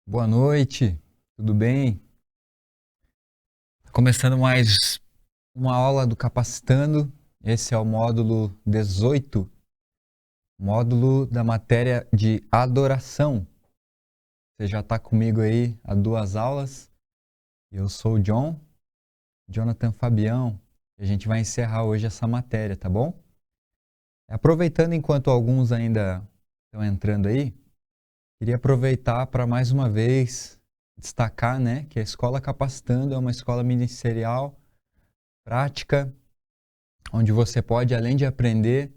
Boa noite, tudo bem? Começando mais uma aula do Capacitando. Esse é o módulo 18, módulo da matéria de adoração. Você já está comigo aí há duas aulas. Eu sou o Jonathan Fabião, e a gente vai encerrar hoje essa matéria, tá bom? Aproveitando enquanto alguns ainda estão entrando aí, queria aproveitar para mais uma vez destacar, né, que a Escola Capacitando é uma escola ministerial prática, onde você pode, além de aprender,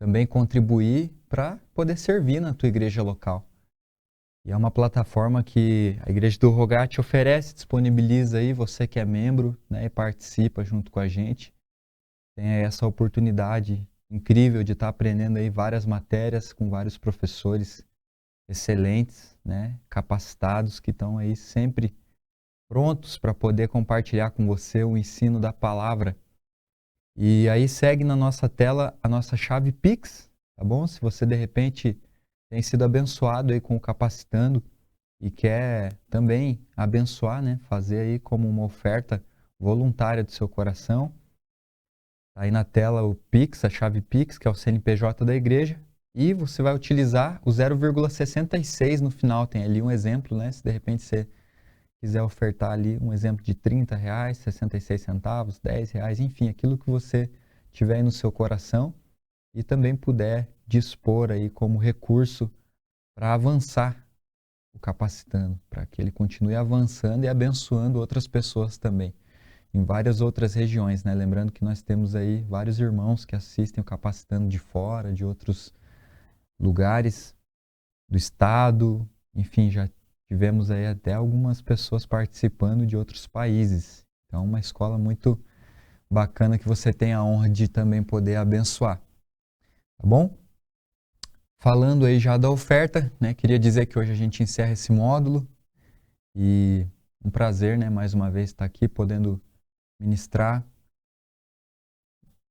também contribuir para poder servir na tua igreja local. E é uma plataforma que a Igreja do Rogate oferece, disponibiliza aí, você que é membro, né, e participa junto com a gente. Tem aí essa oportunidade incrível de estar aprendendo aí várias matérias com vários professores excelentes, né, capacitados, que estão aí sempre prontos para poder compartilhar com você o ensino da palavra. E aí segue na nossa tela a nossa chave Pix, tá bom? Se você de repente tem sido abençoado aí com o Capacitando e quer também abençoar, né? Fazer aí como uma oferta voluntária do seu coração. Tá aí na tela o Pix, a chave Pix, que é o CNPJ da igreja. E você vai utilizar o 0,66 no final. Tem ali um exemplo, né? Se de repente você quiser ofertar ali um exemplo de R$ 30, 66 centavos, R$ 10, enfim, aquilo que você tiver aí no seu coração e também puder dispor aí como recurso para avançar o Capacitando, para que ele continue avançando e abençoando outras pessoas também, em várias outras regiões, né? Lembrando que nós temos aí vários irmãos que assistem o Capacitando de fora, de outros lugares do estado, enfim, já tivemos aí até algumas pessoas participando de outros países. Então, uma escola muito bacana que você tem a honra de também poder abençoar, tá bom? Falando aí já da oferta, né? Queria dizer que hoje a gente encerra esse módulo e um prazer, né? Mais uma vez estar aqui podendo ministrar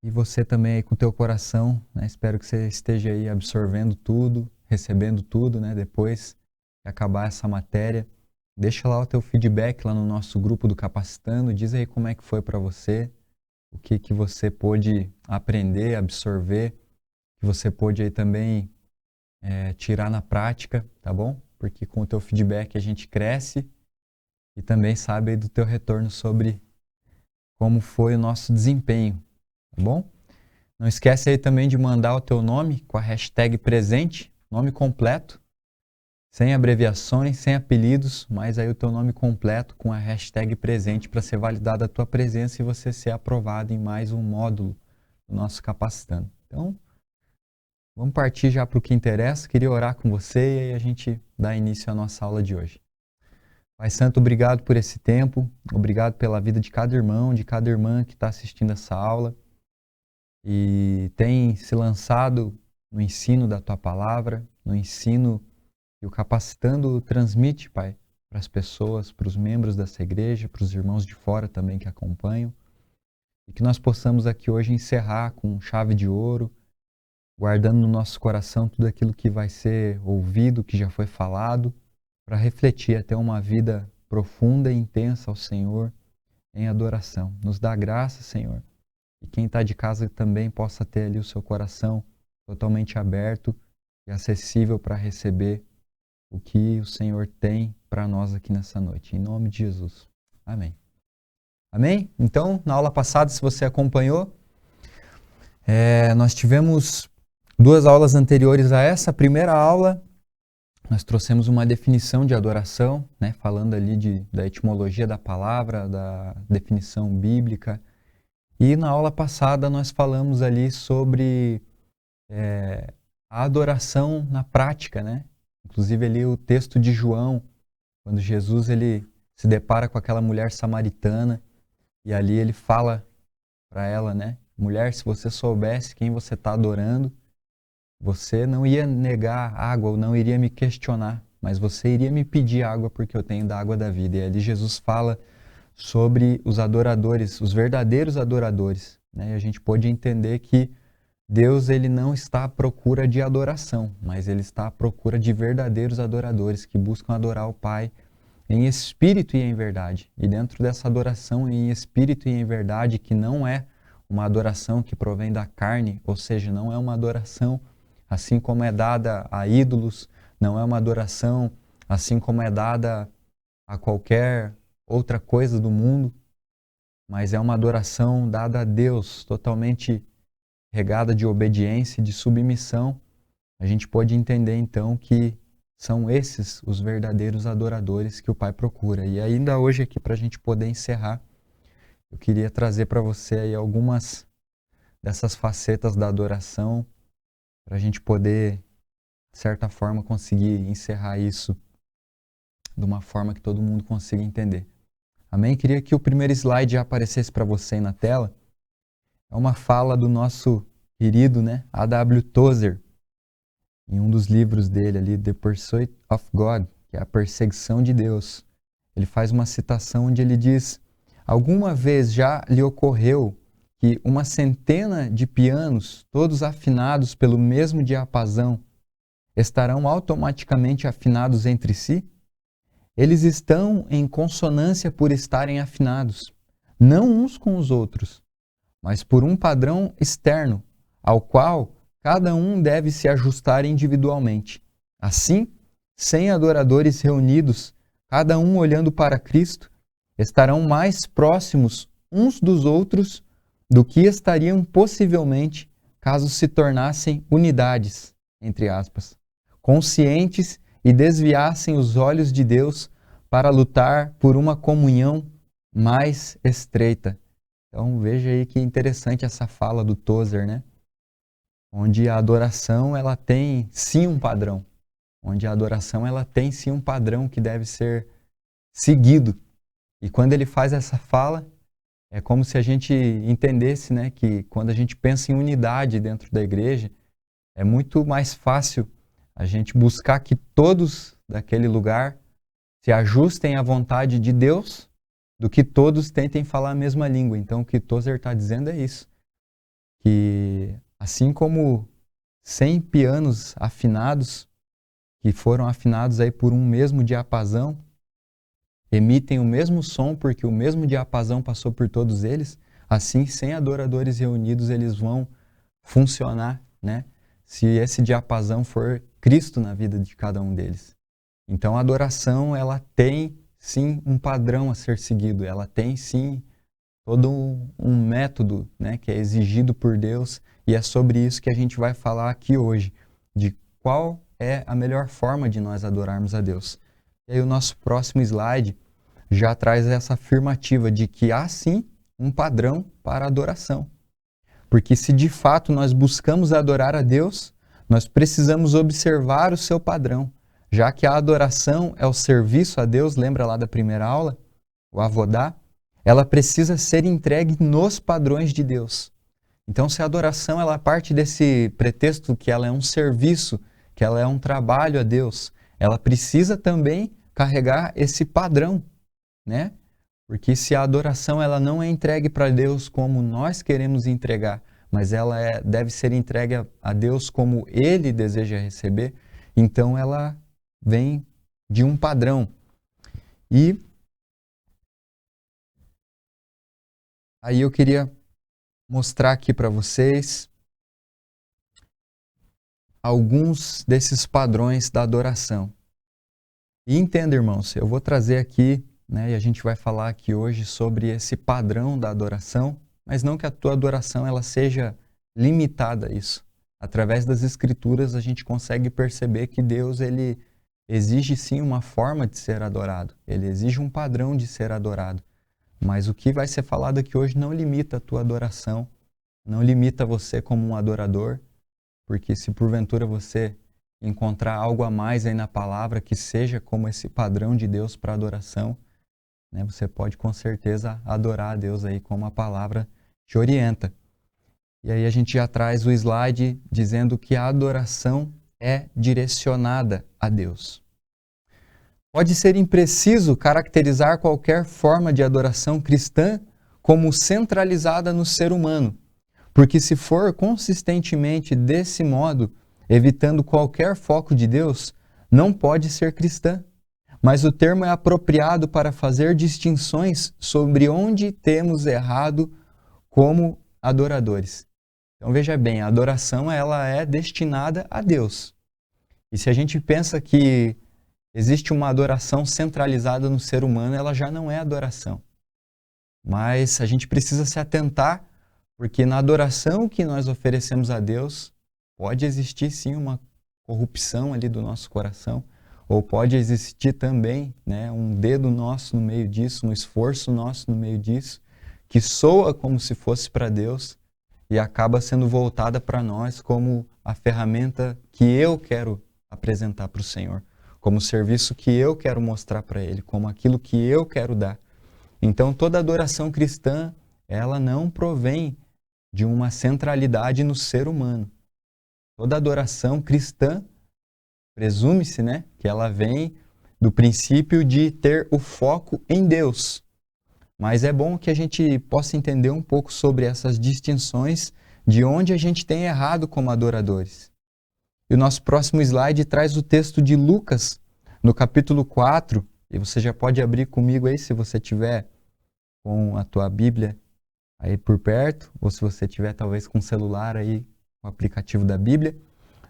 e você também aí com o teu coração, né? Espero que você esteja aí absorvendo tudo, recebendo tudo, né? Depois que acabar essa matéria, deixa lá o teu feedback lá no nosso grupo do Capacitando, diz aí como é que foi para você, o que que você pôde aprender, absorver, que você pôde aí também tirar na prática, tá bom? Porque com o teu feedback a gente cresce e também sabe aí do teu retorno sobre como foi o nosso desempenho, tá bom? Não esquece aí também de mandar o teu nome com a hashtag presente, nome completo, sem abreviações, sem apelidos, mas aí o teu nome completo com a hashtag presente para ser validada a tua presença e você ser aprovado em mais um módulo do nosso Capacitando. Então, vamos partir já para o que interessa. Queria orar com você e aí a gente dá início à nossa aula de hoje. Pai Santo, obrigado por esse tempo, obrigado pela vida de cada irmão, de cada irmã que está assistindo essa aula e tem se lançado no ensino da Tua Palavra, no ensino que o Capacitando transmite, Pai, para as pessoas, para os membros dessa igreja, para os irmãos de fora também que acompanham, e que nós possamos aqui hoje encerrar com chave de ouro, guardando no nosso coração tudo aquilo que vai ser ouvido, que já foi falado, para refletir até uma vida profunda e intensa ao Senhor em adoração. Nos dá graça, Senhor, e quem está de casa também possa ter ali o seu coração totalmente aberto e acessível para receber o que o Senhor tem para nós aqui nessa noite. Em nome de Jesus. Amém. Amém? Então, na aula passada, se você acompanhou, nós tivemos duas aulas anteriores a essa. A primeira aula, nós trouxemos uma definição de adoração, né, falando ali da etimologia da palavra, da definição bíblica. E na aula passada nós falamos ali sobre a adoração na prática, né? Inclusive ali o texto de João, quando Jesus ele se depara com aquela mulher samaritana e ali ele fala para ela, né? Mulher, se você soubesse quem você está adorando, você não ia negar água ou não iria me questionar, mas você iria me pedir água porque eu tenho da água da vida. E ali Jesus fala sobre os adoradores, os verdadeiros adoradores, né? E a gente pôde entender que Deus ele não está à procura de adoração, mas ele está à procura de verdadeiros adoradores que buscam adorar o Pai em espírito e em verdade. E dentro dessa adoração em espírito e em verdade, que não é uma adoração que provém da carne, ou seja, não é uma adoração assim como é dada a ídolos, não é uma adoração assim como é dada a qualquer outra coisa do mundo, mas é uma adoração dada a Deus, totalmente regada de obediência e de submissão. A gente pode entender então que são esses os verdadeiros adoradores que o Pai procura. E ainda hoje aqui, para a gente poder encerrar, eu queria trazer para você aí algumas dessas facetas da adoração, para a gente poder, de certa forma, conseguir encerrar isso de uma forma que todo mundo consiga entender. Amém? Queria que o primeiro slide já aparecesse para você aí na tela. É uma fala do nosso querido, A.W. Tozer, em um dos livros dele ali, The Pursuit of God, que é a perseguição de Deus. Ele faz uma citação onde ele diz: alguma vez já lhe ocorreu que uma centena de pianos, todos afinados pelo mesmo diapasão, estarão automaticamente afinados entre si? Eles estão em consonância por estarem afinados, não uns com os outros, mas por um padrão externo, ao qual cada um deve se ajustar individualmente. Assim, 100 adoradores reunidos, cada um olhando para Cristo, estarão mais próximos uns dos outros do que estariam possivelmente caso se tornassem unidades, entre aspas, conscientes e desviassem os olhos de Deus para lutar por uma comunhão mais estreita. Então veja aí que interessante essa fala do Tozer, Onde a adoração ela tem sim um padrão. Onde a adoração ela tem sim um padrão que deve ser seguido. E quando ele faz essa fala, é como se a gente entendesse, que quando a gente pensa em unidade dentro da igreja, é muito mais fácil a gente buscar que todos daquele lugar se ajustem à vontade de Deus do que todos tentem falar a mesma língua. Então o que Tozer está dizendo é isso, que assim como 100 pianos afinados, que foram afinados aí por um mesmo diapasão, emitem o mesmo som porque o mesmo diapasão passou por todos eles, assim 100 adoradores reunidos eles vão funcionar, se esse diapasão for Cristo na vida de cada um deles. Então a adoração ela tem sim um padrão a ser seguido, ela tem sim todo um método que é exigido por Deus, e é sobre isso que a gente vai falar aqui hoje, de qual é a melhor forma de nós adorarmos a Deus. E aí o nosso próximo slide já traz essa afirmativa de que há sim um padrão para a adoração. Porque se de fato nós buscamos adorar a Deus, nós precisamos observar o seu padrão, já que a adoração é o serviço a Deus, lembra lá da primeira aula, o avodá, ela precisa ser entregue nos padrões de Deus. Então, se a adoração ela parte desse pretexto que ela é um serviço, que ela é um trabalho a Deus, ela precisa também carregar esse padrão, Porque se a adoração ela não é entregue para Deus como nós queremos entregar, mas ela deve ser entregue a Deus como Ele deseja receber, então ela vem de um padrão. E aí eu queria mostrar aqui para vocês alguns desses padrões da adoração. E entenda, irmãos, eu vou trazer aqui, e a gente vai falar aqui hoje sobre esse padrão da adoração, mas não que a tua adoração ela seja limitada a isso. Através das Escrituras a gente consegue perceber que Deus ele exige sim uma forma de ser adorado, ele exige um padrão de ser adorado. Mas o que vai ser falado aqui hoje não limita a tua adoração, não limita você como um adorador, porque se porventura você encontrar algo a mais aí na palavra que seja como esse padrão de Deus para adoração, você pode com certeza adorar a Deus aí como a palavra te orienta. E aí a gente já traz o slide dizendo que a adoração é direcionada a Deus. Pode ser impreciso caracterizar qualquer forma de adoração cristã como centralizada no ser humano, Porque se for consistentemente desse modo, evitando qualquer foco de Deus, não pode ser cristã. Mas o termo é apropriado para fazer distinções sobre onde temos errado como adoradores. Então veja bem, a adoração ela é destinada a Deus. E se a gente pensa que existe uma adoração centralizada no ser humano, ela já não é adoração. Mas a gente precisa se atentar, porque na adoração que nós oferecemos a Deus, pode existir sim uma corrupção ali do nosso coração, ou pode existir também, né, um dedo nosso no meio disso, um esforço nosso no meio disso, que soa como se fosse para Deus e acaba sendo voltada para nós como a ferramenta que eu quero apresentar para o Senhor, como o serviço que eu quero mostrar para Ele, como aquilo que eu quero dar. Então, toda adoração cristã, ela não provém de uma centralidade no ser humano. Toda adoração cristã, presume-se, né, que ela vem do princípio de ter o foco em Deus. Mas é bom que a gente possa entender um pouco sobre essas distinções de onde a gente tem errado como adoradores. E o nosso próximo slide traz o texto de Lucas, no capítulo 4, e você já pode abrir comigo aí se você tiver com a tua Bíblia aí por perto, ou se você tiver talvez com o celular aí, o aplicativo da Bíblia.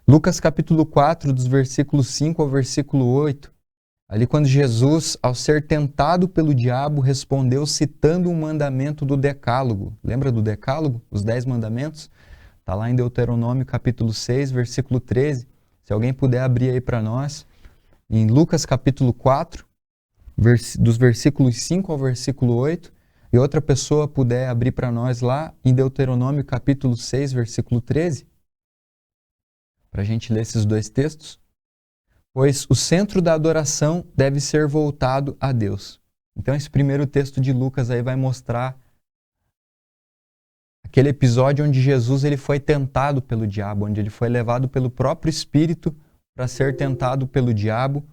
Lucas capítulo 4, dos versículos 5 ao versículo 8. Ali quando Jesus, ao ser tentado pelo diabo, respondeu citando um mandamento do Decálogo. Lembra do Decálogo? Os 10 mandamentos? Está lá em Deuteronômio capítulo 6, versículo 13. Se alguém puder abrir aí para nós. Em Lucas capítulo 4, dos versículos 5 ao versículo 8. E outra pessoa puder abrir para nós lá em Deuteronômio capítulo 6, versículo 13. Para a gente ler esses dois textos. Pois o centro da adoração deve ser voltado a Deus. Então esse primeiro texto de Lucas aí vai mostrar aquele episódio onde Jesus ele foi tentado pelo diabo, onde ele foi levado pelo próprio Espírito para ser tentado pelo diabo.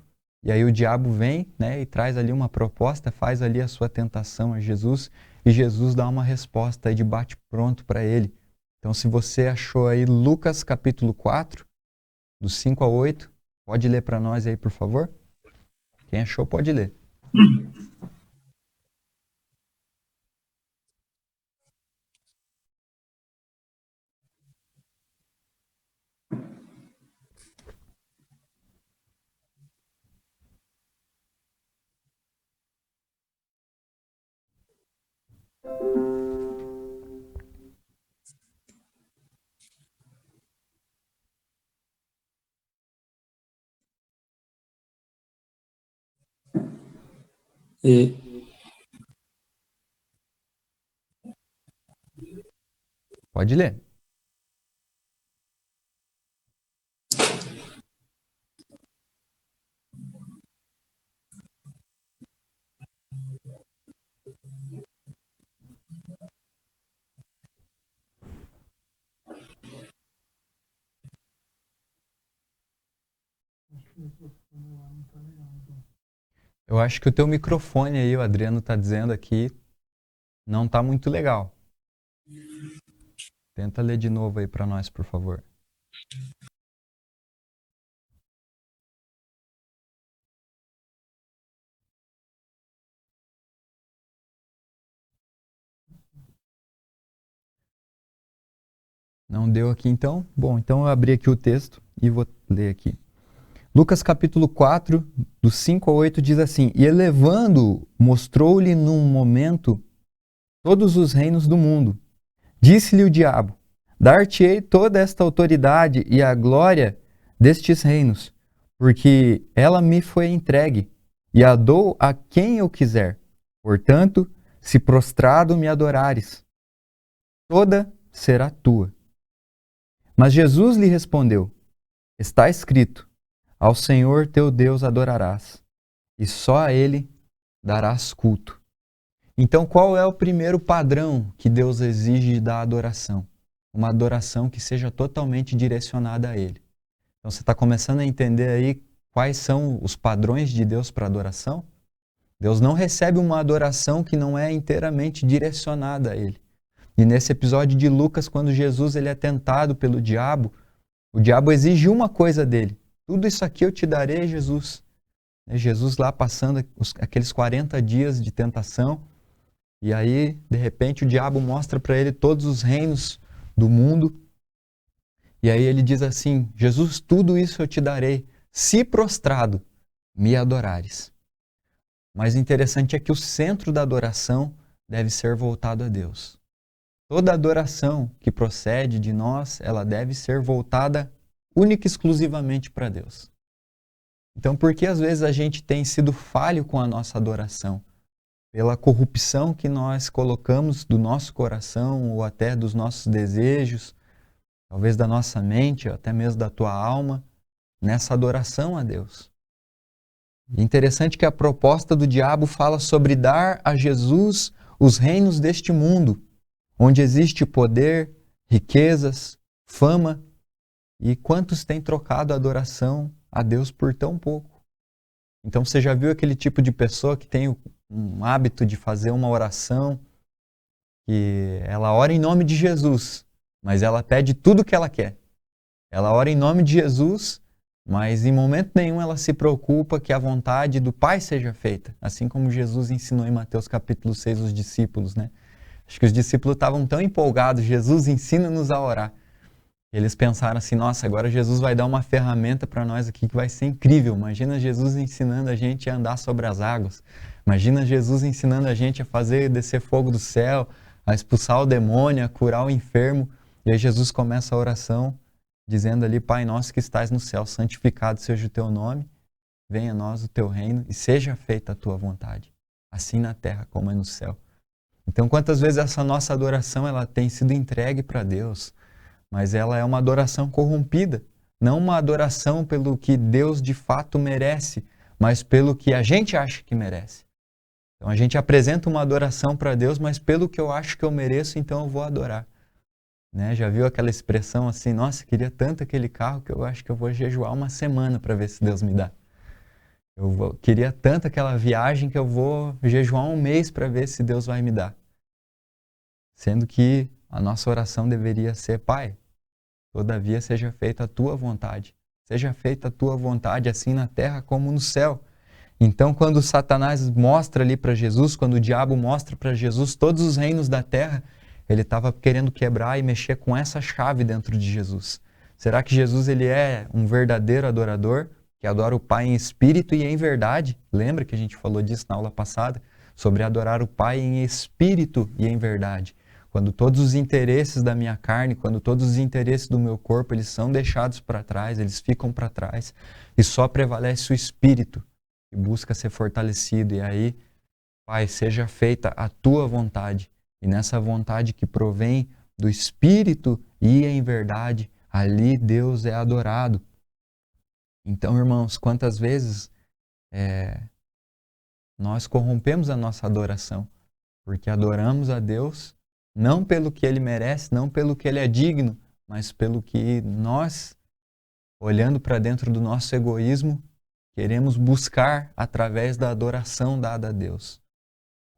E aí o diabo vem, né, e traz ali uma proposta, faz ali a sua tentação a Jesus, e Jesus dá uma resposta aí de bate-pronto para ele. Então se você achou aí Lucas capítulo 4, dos 5 a 8, pode ler para nós aí, por favor? Quem achou, pode ler. E Pode ler. Eu acho que o teu microfone aí, o Adriano está dizendo aqui, não está muito legal. Tenta ler de novo aí para nós, por favor. Não deu aqui então? Bom, então eu abri aqui o texto e vou ler aqui. Lucas capítulo 4, dos 5 a 8 diz assim: E elevando, mostrou-lhe num momento todos os reinos do mundo. Disse-lhe o diabo: Dar-te-ei toda esta autoridade e a glória destes reinos, porque ela me foi entregue, e a dou a quem eu quiser. Portanto, se prostrado me adorares, toda será tua. Mas Jesus lhe respondeu: Está escrito: Ao Senhor teu Deus adorarás, e só a Ele darás culto. Então, qual é o primeiro padrão que Deus exige da adoração? Uma adoração que seja totalmente direcionada a Ele. Então, você está começando a entender aí quais são os padrões de Deus para adoração? Deus não recebe uma adoração que não é inteiramente direcionada a Ele. E nesse episódio de Lucas, quando Jesus ele é tentado pelo diabo, o diabo exige uma coisa dele. Tudo isso aqui eu te darei, Jesus. Jesus lá passando aqueles 40 dias de tentação. E aí, de repente, o diabo mostra para ele todos os reinos do mundo. E aí ele diz assim: Jesus, tudo isso eu te darei, se prostrado me adorares. Mas o interessante é que o centro da adoração deve ser voltado a Deus. Toda adoração que procede de nós, ela deve ser voltada única e exclusivamente para Deus. Então, por que às vezes a gente tem sido falho com a nossa adoração? Pela corrupção que nós colocamos do nosso coração ou até dos nossos desejos, talvez da nossa mente, ou até mesmo da tua alma, nessa adoração a Deus. E interessante que a proposta do diabo fala sobre dar a Jesus os reinos deste mundo, onde existe poder, riquezas, fama, e quantos têm trocado a adoração a Deus por tão pouco. Então você já viu aquele tipo de pessoa que tem um hábito de fazer uma oração, que ela ora em nome de Jesus, mas ela pede tudo o que ela quer. Ela ora em nome de Jesus, mas em momento nenhum ela se preocupa que a vontade do Pai seja feita, assim como Jesus ensinou em Mateus capítulo 6 os discípulos, né? Acho que os discípulos estavam tão empolgados, Jesus ensina-nos a orar. Eles pensaram assim, nossa, agora Jesus vai dar uma ferramenta para nós aqui que vai ser incrível. Imagina Jesus ensinando a gente a andar sobre as águas. Imagina Jesus ensinando a gente a fazer descer fogo do céu, a expulsar o demônio, a curar o enfermo. E aí Jesus começa a oração dizendo ali, Pai nosso que estás no céu, santificado seja o teu nome, venha a nós o teu reino e seja feita a tua vontade, assim na terra como é no céu. Então, quantas vezes essa nossa adoração ela tem sido entregue para Deus, mas ela é uma adoração corrompida, não uma adoração pelo que Deus de fato merece, mas pelo que a gente acha que merece. Então, a gente apresenta uma adoração para Deus, mas pelo que eu acho que eu mereço, então eu vou adorar. Né? Já viu aquela expressão assim, nossa, queria tanto aquele carro que eu acho que eu vou jejuar uma semana para ver se Deus me dá. Queria tanto aquela viagem que eu vou jejuar um mês para ver se Deus vai me dar. Sendo que a nossa oração deveria ser, Pai, todavia seja feita a tua vontade. Seja feita a tua vontade assim na terra como no céu. Então, quando Satanás mostra ali para Jesus, quando o diabo mostra para Jesus todos os reinos da terra, ele estava querendo quebrar e mexer com essa chave dentro de Jesus. Será que Jesus ele é um verdadeiro adorador, que adora o Pai em espírito e em verdade? Lembra que a gente falou disso na aula passada? Sobre adorar o Pai em espírito e em verdade. Quando todos os interesses da minha carne, quando todos os interesses do meu corpo, eles são deixados para trás, eles ficam para trás, e só prevalece o espírito, que busca ser fortalecido. E aí, Pai, seja feita a tua vontade. E nessa vontade que provém do espírito e em verdade, ali Deus é adorado. Então, irmãos, quantas vezes nós corrompemos a nossa adoração, porque adoramos a Deus não pelo que Ele merece, não pelo que Ele é digno, mas pelo que nós, olhando para dentro do nosso egoísmo, queremos buscar através da adoração dada a Deus.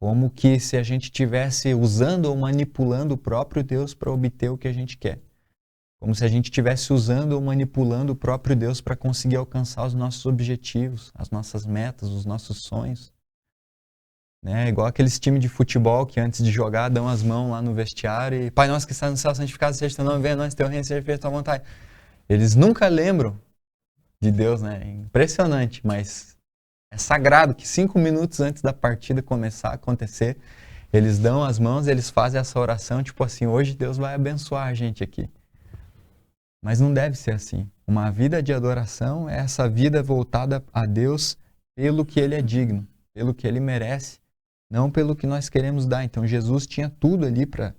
Como que se a gente estivesse usando ou manipulando o próprio Deus para obter o que a gente quer. Como se a gente estivesse usando ou manipulando o próprio Deus para conseguir alcançar os nossos objetivos, as nossas metas, os nossos sonhos. Né? Igual aqueles times de futebol que antes de jogar dão as mãos lá no vestiário e Pai nosso que está no céu, santificado seja teu nome, venha a nós teu reino, seja feita a tua vontade. Eles nunca lembram de Deus, né? É impressionante, mas é sagrado que 5 minutos antes da partida começar a acontecer, eles dão as mãos, eles fazem essa oração, tipo assim, hoje Deus vai abençoar a gente aqui. Mas não deve ser assim. Uma vida de adoração é essa vida voltada a Deus pelo que Ele é digno, pelo que Ele merece, não pelo que nós queremos dar. Então Jesus tinha tudo ali para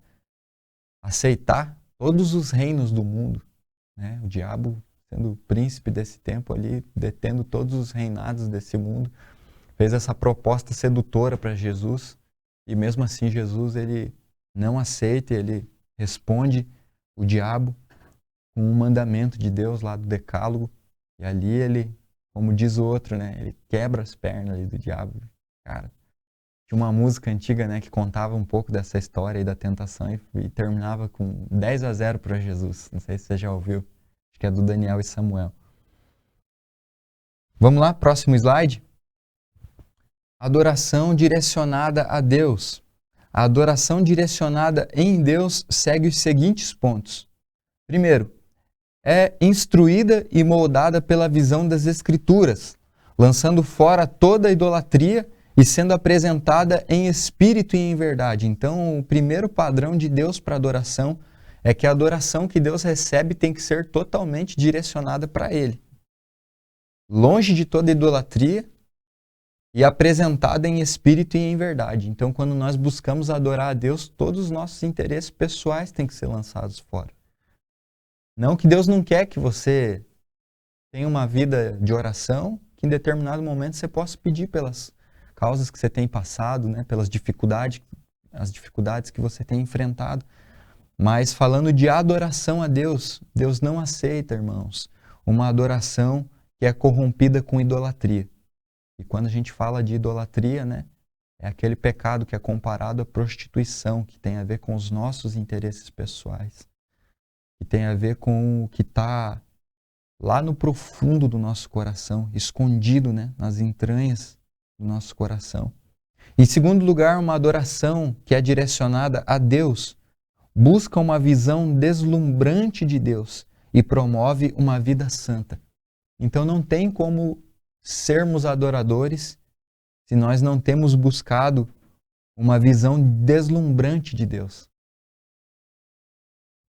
aceitar todos os reinos do mundo. Né? O diabo, sendo o príncipe desse tempo ali, detendo todos os reinados desse mundo, fez essa proposta sedutora para Jesus. E mesmo assim Jesus ele não aceita, ele responde o diabo com um mandamento de Deus lá do Decálogo. E ali ele, como diz o outro, né, ele quebra as pernas ali do diabo. Cara, Tinha uma música antiga, né, que contava um pouco dessa história aí da tentação e terminava com 10-0 para Jesus. Não sei se você já ouviu. Acho que é do Daniel e Samuel. Vamos lá, próximo slide. Adoração direcionada a Deus. A adoração direcionada em Deus segue os seguintes pontos. Primeiro, é instruída e moldada pela visão das Escrituras, lançando fora toda a idolatria e sendo apresentada em espírito e em verdade. Então, o primeiro padrão de Deus para adoração é que a adoração que Deus recebe tem que ser totalmente direcionada para Ele. Longe de toda idolatria e apresentada em espírito e em verdade. Então, quando nós buscamos adorar a Deus, todos os nossos interesses pessoais têm que ser lançados fora. Não que Deus não quer que você tenha uma vida de oração, que em determinado momento você possa pedir pelas causas que você tem passado, né, pelas dificuldades, as dificuldades que você tem enfrentado. Mas falando de adoração a Deus, Deus não aceita, irmãos, uma adoração que é corrompida com idolatria. E quando a gente fala de idolatria, né, é aquele pecado que é comparado à prostituição, que tem a ver com os nossos interesses pessoais, que tem a ver com o que está lá no profundo do nosso coração, escondido, né, nas entranhas do nosso coração. Em segundo lugar, uma adoração que é direcionada a Deus busca uma visão deslumbrante de Deus e promove uma vida santa. Então não tem como sermos adoradores se nós não temos buscado uma visão deslumbrante de Deus.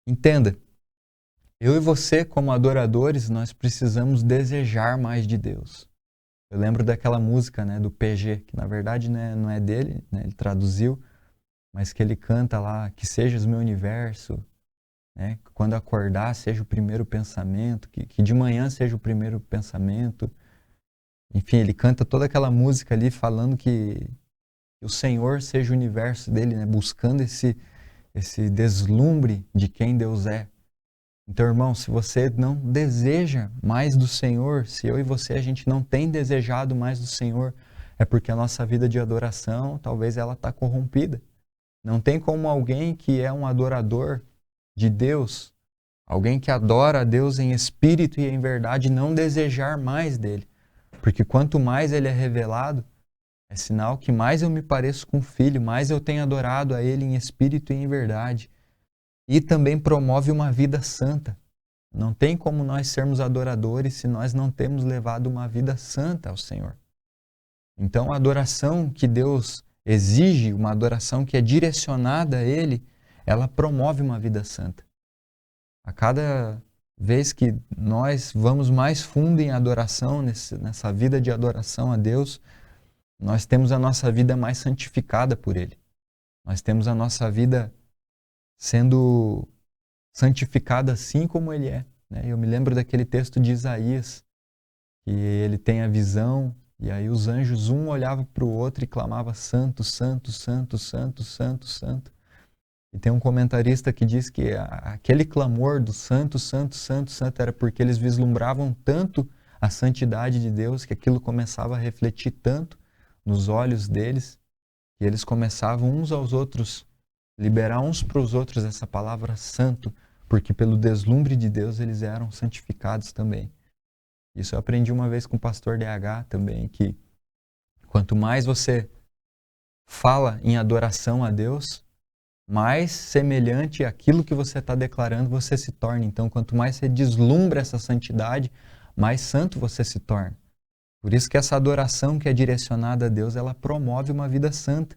Entenda, eu e você, como adoradores, nós precisamos desejar mais de Deus. Eu lembro daquela música, né, do PG, que na verdade não é dele, né, ele traduziu, mas que ele canta lá, que sejas meu universo, né, quando acordar seja o primeiro pensamento, que de manhã seja o primeiro pensamento. Enfim, ele canta toda aquela música ali falando que o Senhor seja o universo dele, né, buscando esse deslumbre de quem Deus é. Então, irmão, se você não deseja mais do Senhor, se eu e você a gente não tem desejado mais do Senhor, é porque a nossa vida de adoração, talvez ela está corrompida. Não tem como alguém que é um adorador de Deus, alguém que adora a Deus em espírito e em verdade, não desejar mais dele. Porque quanto mais ele é revelado, é sinal que mais eu me pareço com o Filho, mais eu tenho adorado a ele em espírito e em verdade. E também promove uma vida santa. Não tem como nós sermos adoradores se nós não temos levado uma vida santa ao Senhor. Então, a adoração que Deus exige, uma adoração que é direcionada a Ele, ela promove uma vida santa. A cada vez que nós vamos mais fundo em adoração, nessa vida de adoração a Deus, nós temos a nossa vida mais santificada por Ele. Nós temos a nossa vida sendo santificada assim como Ele é. Né? Eu me lembro daquele texto de Isaías, que ele tem a visão, e aí os anjos, um olhava para o outro e clamava santo, santo, santo, santo, santo, santo. E tem um comentarista que diz que aquele clamor do santo, santo, santo, santo era porque eles vislumbravam tanto a santidade de Deus, que aquilo começava a refletir tanto nos olhos deles, que eles começavam uns aos outros, liberar uns para os outros essa palavra santo, porque pelo deslumbre de Deus eles eram santificados também. Isso eu aprendi uma vez com o pastor DH também, que quanto mais você fala em adoração a Deus, mais semelhante àquilo que você está declarando você se torna. Então, quanto mais você deslumbra essa santidade, mais santo você se torna. Por isso que essa adoração que é direcionada a Deus, ela promove uma vida santa.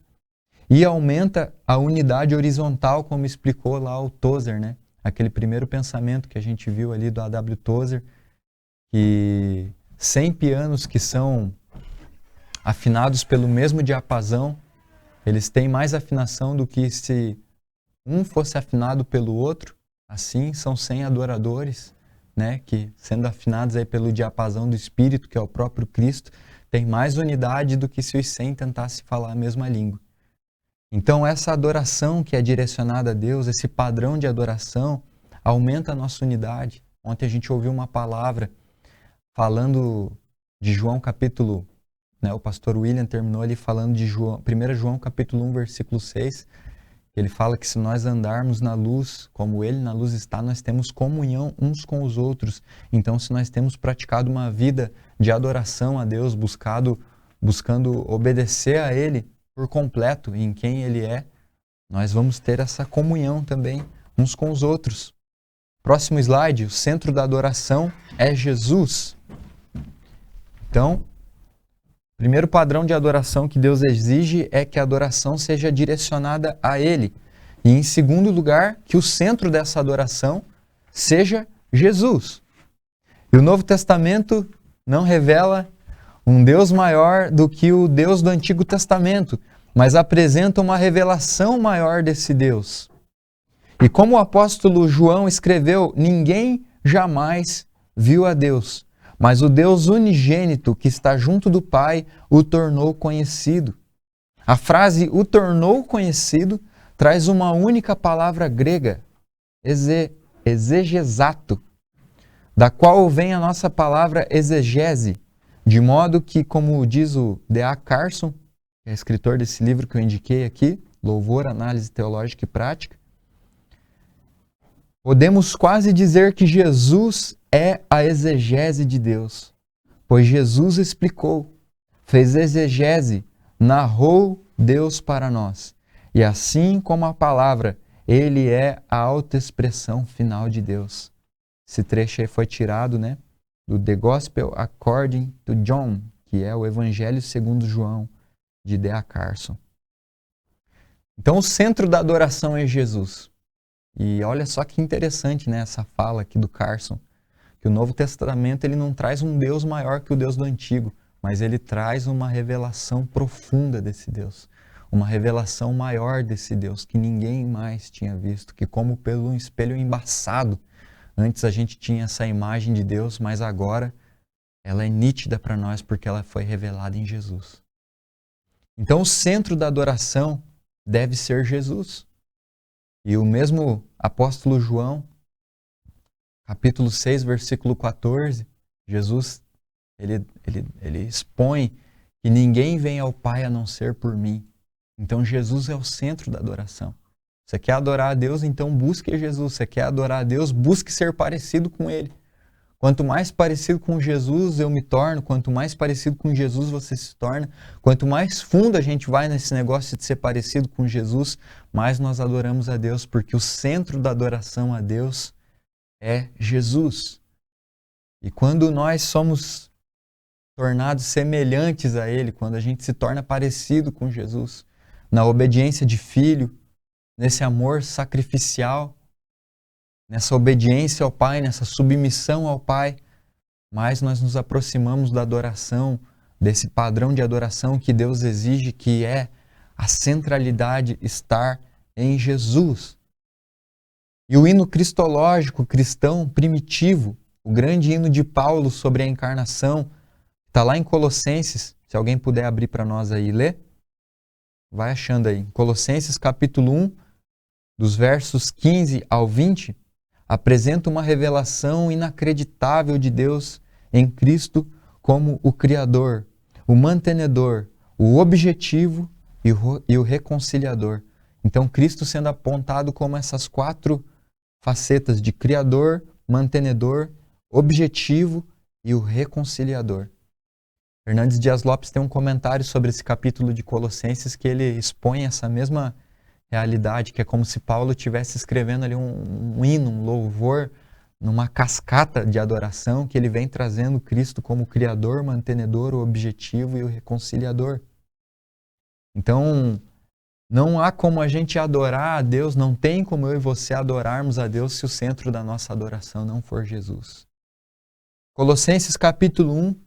E aumenta a unidade horizontal, como explicou lá o Tozer, né? Aquele primeiro pensamento que a gente viu ali do A.W. Tozer, que 100 pianos que são afinados pelo mesmo diapasão, eles têm mais afinação do que se um fosse afinado pelo outro. Assim, são 100 adoradores, né, que sendo afinados aí pelo diapasão do Espírito, que é o próprio Cristo, tem mais unidade do que se os 100 tentassem falar a mesma língua. Então, essa adoração que é direcionada a Deus, esse padrão de adoração, aumenta a nossa unidade. Ontem a gente ouviu uma palavra falando de João capítulo né? O pastor William terminou ali falando de 1 João capítulo 1, versículo 6. Ele fala que se nós andarmos na luz, como Ele na luz está, nós temos comunhão uns com os outros. Então, se nós temos praticado uma vida de adoração a Deus, buscando obedecer a Ele por completo em quem Ele é, nós vamos ter essa comunhão também uns com os outros. Próximo slide, o centro da adoração é Jesus. Então, o primeiro padrão de adoração que Deus exige é que a adoração seja direcionada a Ele. E em segundo lugar, que o centro dessa adoração seja Jesus. E o Novo Testamento não revela um Deus maior do que o Deus do Antigo Testamento, mas apresenta uma revelação maior desse Deus. E como o apóstolo João escreveu, ninguém jamais viu a Deus, mas o Deus unigênito que está junto do Pai o tornou conhecido. A frase o tornou conhecido traz uma única palavra grega, exegesato, da qual vem a nossa palavra exegese, de modo que, como diz o D.A. Carson, que é escritor desse livro que eu indiquei aqui, Louvor, Análise Teológica e Prática, podemos quase dizer que Jesus é a exegese de Deus, pois Jesus explicou, fez exegese, narrou Deus para nós. E assim como a palavra, ele é a autoexpressão final de Deus. Esse trecho aí foi tirado, né, do The Gospel According to John, que é o Evangelho segundo João, de D.A. Carson. Então o centro da adoração é Jesus. E olha só que interessante, né, essa fala aqui do Carson, que o Novo Testamento ele não traz um Deus maior que o Deus do Antigo, mas ele traz uma revelação profunda desse Deus, uma revelação maior desse Deus que ninguém mais tinha visto, que como pelo um espelho embaçado, antes a gente tinha essa imagem de Deus, mas agora ela é nítida para nós porque ela foi revelada em Jesus. Então o centro da adoração deve ser Jesus. E o mesmo apóstolo João, capítulo 6, versículo 14, Jesus, ele expõe que ninguém vem ao Pai a não ser por mim. Então Jesus é o centro da adoração. Você quer adorar a Deus, então busque Jesus. Você quer adorar a Deus, busque ser parecido com Ele. Quanto mais parecido com Jesus eu me torno, quanto mais parecido com Jesus você se torna, quanto mais fundo a gente vai nesse negócio de ser parecido com Jesus, mais nós adoramos a Deus, porque o centro da adoração a Deus é Jesus. E quando nós somos tornados semelhantes a Ele, quando a gente se torna parecido com Jesus, na obediência de filho, nesse amor sacrificial, nessa obediência ao Pai, nessa submissão ao Pai, mais nós nos aproximamos da adoração, desse padrão de adoração que Deus exige, que é a centralidade estar em Jesus. E o hino cristológico cristão primitivo, o grande hino de Paulo sobre a encarnação, está lá em Colossenses, se alguém puder abrir para nós aí e ler, vai achando aí. Colossenses capítulo 1, dos versos 15 ao 20, apresenta uma revelação inacreditável de Deus em Cristo como o Criador, o mantenedor, o objetivo e o reconciliador. Então, Cristo sendo apontado como essas quatro facetas de Criador, mantenedor, objetivo e o reconciliador. Hernandes Dias Lopes tem um comentário sobre esse capítulo de Colossenses que ele expõe essa mesma realidade, que é como se Paulo estivesse escrevendo ali um hino, um louvor, numa cascata de adoração, que ele vem trazendo Cristo como Criador, mantenedor, o objetivo e o reconciliador. Então, não há como a gente adorar a Deus, não tem como eu e você adorarmos a Deus se o centro da nossa adoração não for Jesus. Colossenses capítulo 1,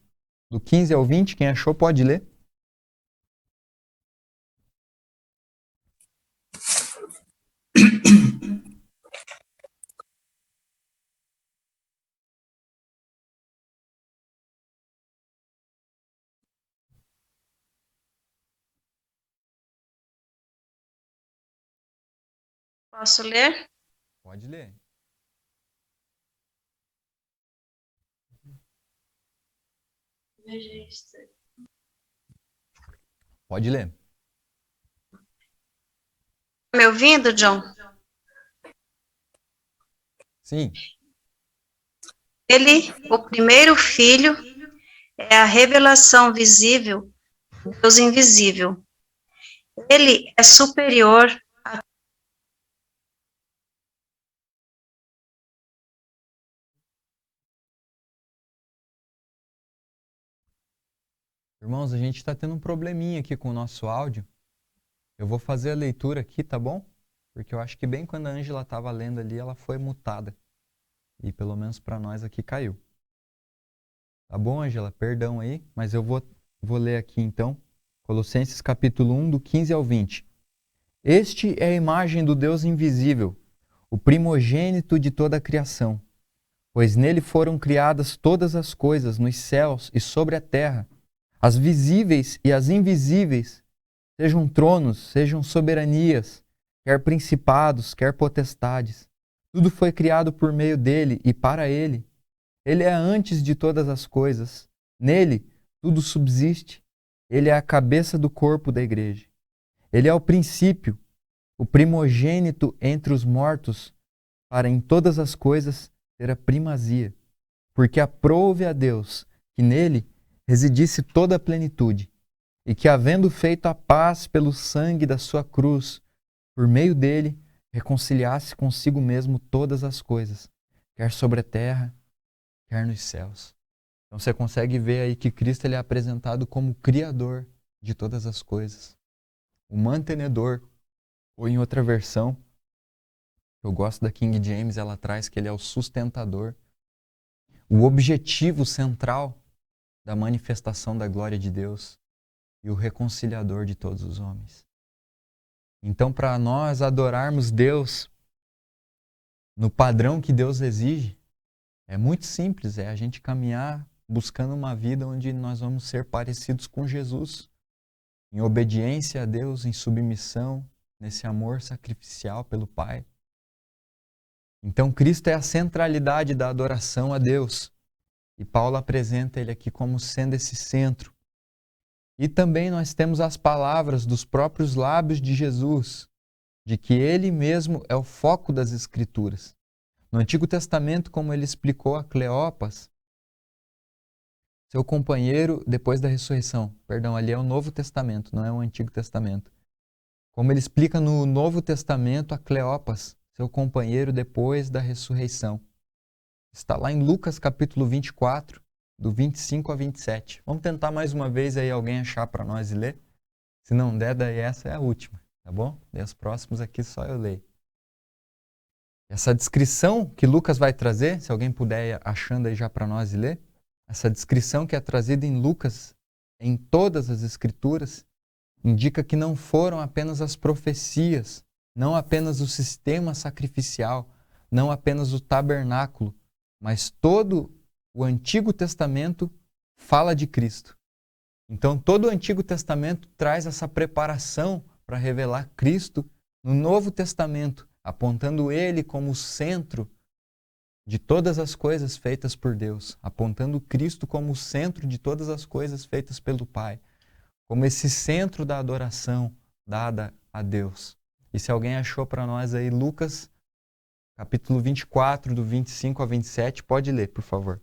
do 15 ao 20, quem achou pode ler. Posso ler? Pode ler. Pode ler. Tá me ouvindo, John? Sim. Ele, o primeiro filho, é a revelação visível do Deus invisível. Ele é superior a... Irmãos, a gente está tendo um probleminha aqui com o nosso áudio. Eu vou fazer a leitura aqui, tá bom? Porque eu acho que bem quando a Ângela estava lendo ali, ela foi mutada. E pelo menos para nós aqui caiu. Tá bom, Ângela? Perdão aí, mas eu vou ler aqui então. Colossenses capítulo 1, do 15 ao 20. Este é a imagem do Deus invisível, o primogênito de toda a criação. Pois nele foram criadas todas as coisas nos céus e sobre a terra, as visíveis e as invisíveis, sejam tronos, sejam soberanias, quer principados, quer potestades. Tudo foi criado por meio dele e para ele. Ele é antes de todas as coisas. Nele, tudo subsiste. Ele é a cabeça do corpo da igreja. Ele é o princípio, o primogênito entre os mortos, para em todas as coisas ter a primazia. Porque aprouve a Deus que nele residisse toda a plenitude, e que, havendo feito a paz pelo sangue da sua cruz, por meio dele, reconciliasse consigo mesmo todas as coisas, quer sobre a terra, quer nos céus. Então você consegue ver aí que Cristo ele é apresentado como o Criador de todas as coisas, o mantenedor, ou em outra versão, eu gosto da King James, ela traz que ele é o sustentador, o objetivo central da manifestação da glória de Deus e o reconciliador de todos os homens. Então, para nós adorarmos Deus no padrão que Deus exige, é muito simples, é a gente caminhar buscando uma vida onde nós vamos ser parecidos com Jesus, em obediência a Deus, em submissão, nesse amor sacrificial pelo Pai. Então, Cristo é a centralidade da adoração a Deus. E Paulo apresenta ele aqui como sendo esse centro. E também nós temos as palavras dos próprios lábios de Jesus, de que ele mesmo é o foco das Escrituras. No Antigo Testamento, como ele explicou a Cleopas, seu companheiro depois da ressurreição. Perdão, ali é o Novo Testamento, não é o Antigo Testamento. Como ele explica no Novo Testamento a Cleopas, seu companheiro depois da ressurreição. Está lá em Lucas capítulo 24, do 25 a 27. Vamos tentar mais uma vez aí alguém achar para nós e ler? Se não der, daí essa é a última, tá bom? E as próximas aqui só eu leio. Essa descrição que Lucas vai trazer, se alguém puder ir achando aí já para nós e ler, essa descrição que é trazida em Lucas, em todas as Escrituras, indica que não foram apenas as profecias, não apenas o sistema sacrificial, não apenas o tabernáculo, mas todo o Antigo Testamento fala de Cristo. Então, todo o Antigo Testamento traz essa preparação para revelar Cristo no Novo Testamento, apontando Ele como o centro de todas as coisas feitas por Deus, apontando Cristo como o centro de todas as coisas feitas pelo Pai, como esse centro da adoração dada a Deus. E se alguém achou para nós aí Lucas, capítulo 24, do 25 a 27, pode ler, por favor.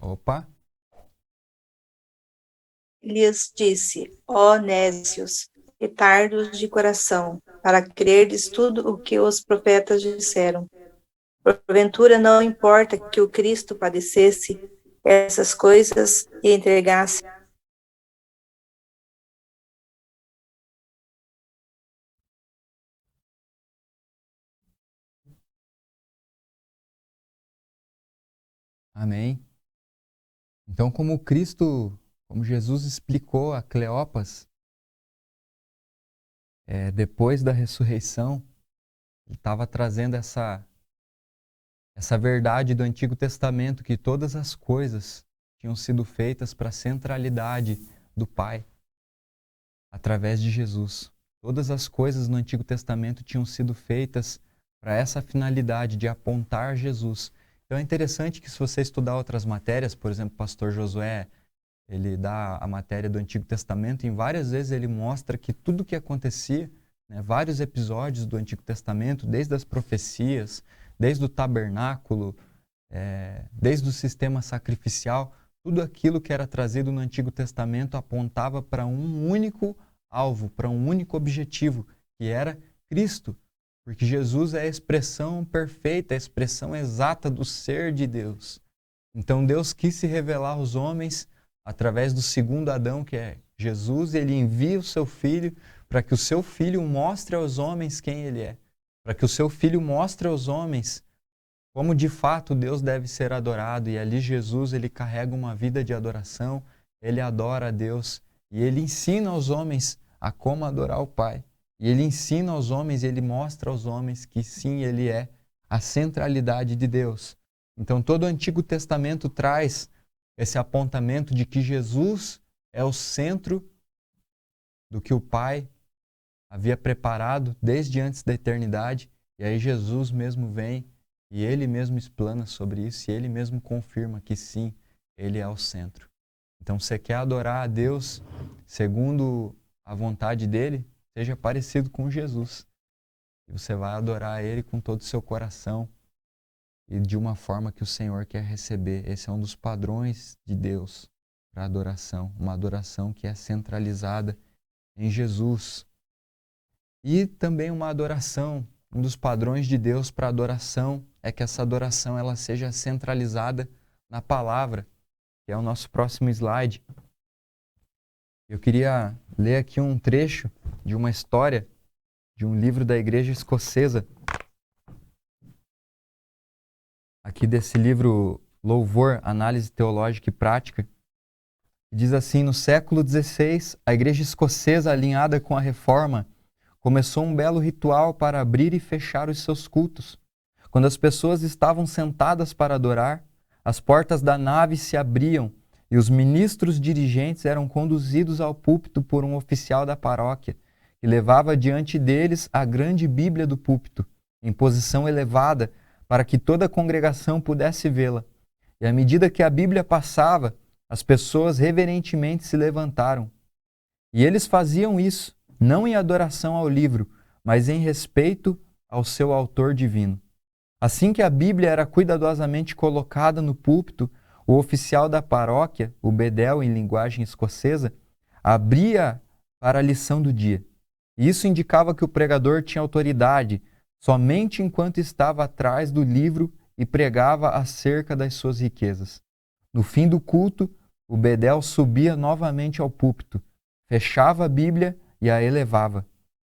Opa! Lhes disse, ó nécios e tardos de coração, para crerdes tudo o que os profetas disseram. Porventura não importa que o Cristo padecesse essas coisas e entregasse. Amém. Então, como Jesus explicou a Cleopas, depois da ressurreição, ele estava trazendo essa verdade do Antigo Testamento, que todas as coisas tinham sido feitas para a centralidade do Pai, através de Jesus. Todas as coisas no Antigo Testamento tinham sido feitas para essa finalidade de apontar Jesus. Então é interessante que se você estudar outras matérias, por exemplo, o pastor Josué, ele dá a matéria do Antigo Testamento, e em várias vezes ele mostra que tudo o que acontecia, né, vários episódios do Antigo Testamento, desde as profecias, desde o tabernáculo, desde o sistema sacrificial, tudo aquilo que era trazido no Antigo Testamento apontava para um único alvo, para um único objetivo, que era Cristo. Porque Jesus é a expressão perfeita, a expressão exata do ser de Deus. Então Deus quis se revelar aos homens através do segundo Adão, que é Jesus. Ele envia o seu Filho para que o seu Filho mostre aos homens quem Ele é. Para que o seu Filho mostre aos homens como de fato Deus deve ser adorado. E ali Jesus, ele carrega uma vida de adoração, ele adora a Deus e ele ensina aos homens a como adorar o Pai. E ele ensina aos homens, ele mostra aos homens que sim, ele é a centralidade de Deus. Então todo o Antigo Testamento traz esse apontamento de que Jesus é o centro do que o Pai havia preparado desde antes da eternidade. E aí Jesus mesmo vem e ele mesmo explana sobre isso e ele mesmo confirma que sim, ele é o centro. Então, se você quer adorar a Deus segundo a vontade dele, seja parecido com Jesus. E você vai adorar ele com todo o seu coração e de uma forma que o Senhor quer receber. Esse é um dos padrões de Deus para adoração, uma adoração que é centralizada em Jesus. E também uma adoração, um dos padrões de Deus para adoração é que essa adoração ela seja centralizada na palavra, que é o nosso próximo slide. Eu queria ler aqui um trecho de uma história de um livro da Igreja Escocesa. Aqui desse livro Louvor, Análise Teológica e Prática. Diz assim: no século XVI, a Igreja Escocesa, alinhada com a Reforma, começou um belo ritual para abrir e fechar os seus cultos. Quando as pessoas estavam sentadas para adorar, as portas da nave se abriam e os ministros dirigentes eram conduzidos ao púlpito por um oficial da paróquia, que levava diante deles a grande Bíblia do púlpito, em posição elevada, para que toda a congregação pudesse vê-la. E à medida que a Bíblia passava, as pessoas reverentemente se levantaram. E eles faziam isso, não em adoração ao livro, mas em respeito ao seu autor divino. Assim que a Bíblia era cuidadosamente colocada no púlpito, o oficial da paróquia, o bedel em linguagem escocesa, abria para a lição do dia. Isso indicava que o pregador tinha autoridade somente enquanto estava atrás do livro e pregava acerca das suas riquezas. No fim do culto, o bedel subia novamente ao púlpito, fechava a Bíblia e a elevava.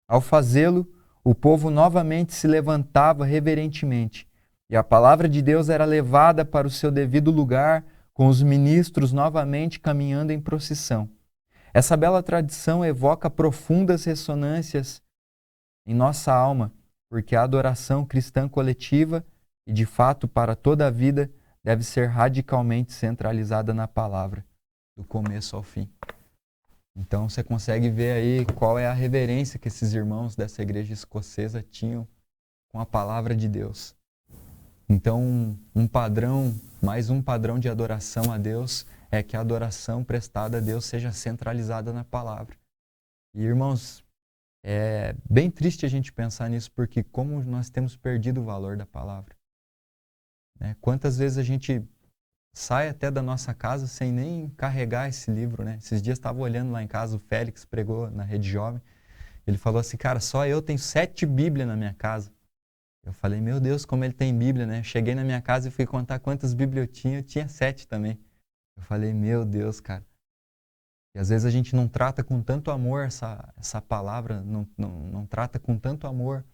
Ao fazê-lo, o povo novamente se levantava reverentemente, e a palavra de Deus era levada para o seu devido lugar, com os ministros novamente caminhando em procissão. Essa bela tradição evoca profundas ressonâncias em nossa alma, porque a adoração cristã coletiva, e de fato para toda a vida, deve ser radicalmente centralizada na palavra, do começo ao fim. Então você consegue ver aí qual é a reverência que esses irmãos dessa igreja escocesa tinham com a palavra de Deus. Então, mais um padrão de adoração a Deus é que a adoração prestada a Deus seja centralizada na palavra. E, irmãos, é bem triste a gente pensar nisso, porque como nós temos perdido o valor da palavra. Né? Quantas vezes a gente sai até da nossa casa sem nem carregar esse livro, né? Esses dias estava olhando lá em casa, o Félix pregou na Rede Jovem, ele falou assim, cara, só eu tenho 7 Bíblias na minha casa. Eu falei, meu Deus, como ele tem Bíblia, né? Cheguei na minha casa e fui contar quantas Bíblias eu tinha 7 também. Eu falei, meu Deus, cara. E às vezes a gente não trata com tanto amor essa palavra, não trata com tanto amor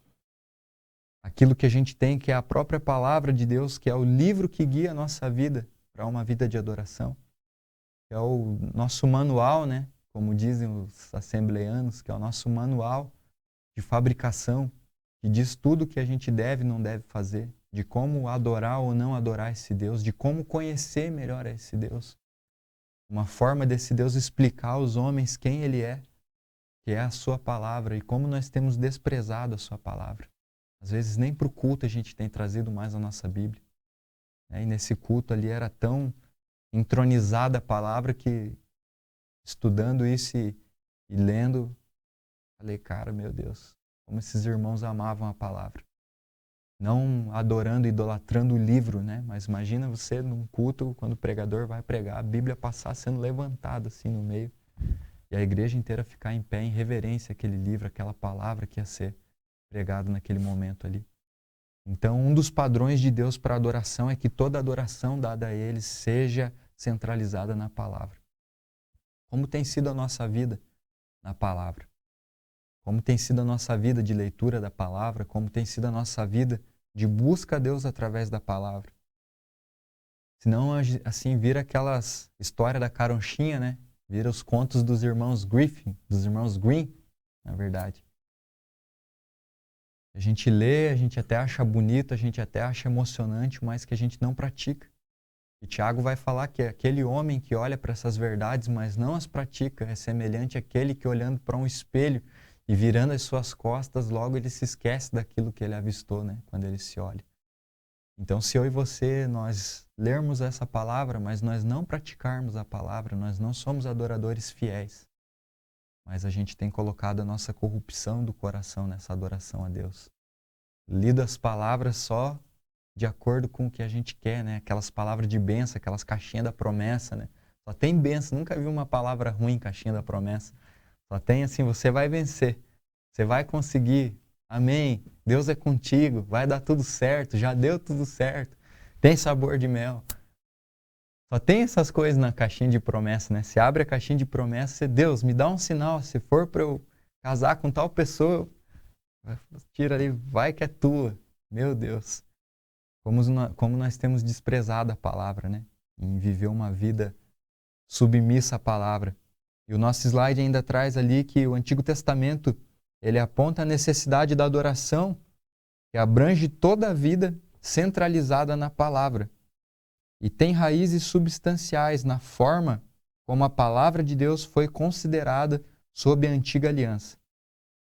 aquilo que a gente tem, que é a própria palavra de Deus, que é o livro que guia a nossa vida para uma vida de adoração. Que é o nosso manual, né? Como dizem os assembleanos, que é o nosso manual de fabricação, que diz tudo o que a gente deve e não deve fazer, de como adorar ou não adorar esse Deus, de como conhecer melhor esse Deus. Uma forma desse Deus explicar aos homens quem Ele é, que é a sua palavra, e como nós temos desprezado a sua palavra. Às vezes nem para o culto a gente tem trazido mais a nossa Bíblia. E nesse culto ali era tão entronizada a palavra que, estudando isso e lendo, falei, cara, meu Deus, como esses irmãos amavam a palavra. Não adorando, idolatrando o livro, né? Mas imagina você num culto, quando o pregador vai pregar, a Bíblia passar sendo levantada assim no meio. E a igreja inteira ficar em pé em reverência àquele livro, àquela palavra que ia ser pregado naquele momento ali. Então, um dos padrões de Deus para a adoração é que toda adoração dada a Ele seja centralizada na palavra. Como tem sido a nossa vida na palavra? Como tem sido a nossa vida de leitura da palavra? Como tem sido a nossa vida de busca a Deus através da palavra? Senão, assim, vira aquelas histórias da caronchinha, né? Vira os contos dos irmãos Griffin, dos irmãos Green, na verdade. A gente lê, a gente até acha bonito, a gente até acha emocionante, mas que a gente não pratica. E Tiago vai falar que aquele homem que olha para essas verdades, mas não as pratica, é semelhante àquele que olhando para um espelho e virando as suas costas, logo ele se esquece daquilo que ele avistou, né? Quando ele se olha. Então, se eu e você, nós lermos essa palavra, mas nós não praticarmos a palavra, nós não somos adoradores fiéis. Mas a gente tem colocado a nossa corrupção do coração nessa adoração a Deus. Lido as palavras só de acordo com o que a gente quer, né? Aquelas palavras de bênção, aquelas caixinhas da promessa, né? Só tem bênção, nunca vi uma palavra ruim em caixinha da promessa. Só tem assim, você vai vencer, você vai conseguir, amém, Deus é contigo, vai dar tudo certo, já deu tudo certo, tem sabor de mel. Só tem essas coisas na caixinha de promessa, né? Você abre a caixinha de promessa, você, Deus, me dá um sinal, se for para eu casar com tal pessoa, tira ali, vai que é tua. Meu Deus. Como nós temos desprezado a palavra, né? Em viver uma vida submissa à palavra. E o nosso slide ainda traz ali que o Antigo Testamento, ele aponta a necessidade da adoração, que abrange toda a vida centralizada na palavra. E tem raízes substanciais na forma como a palavra de Deus foi considerada sob a antiga aliança.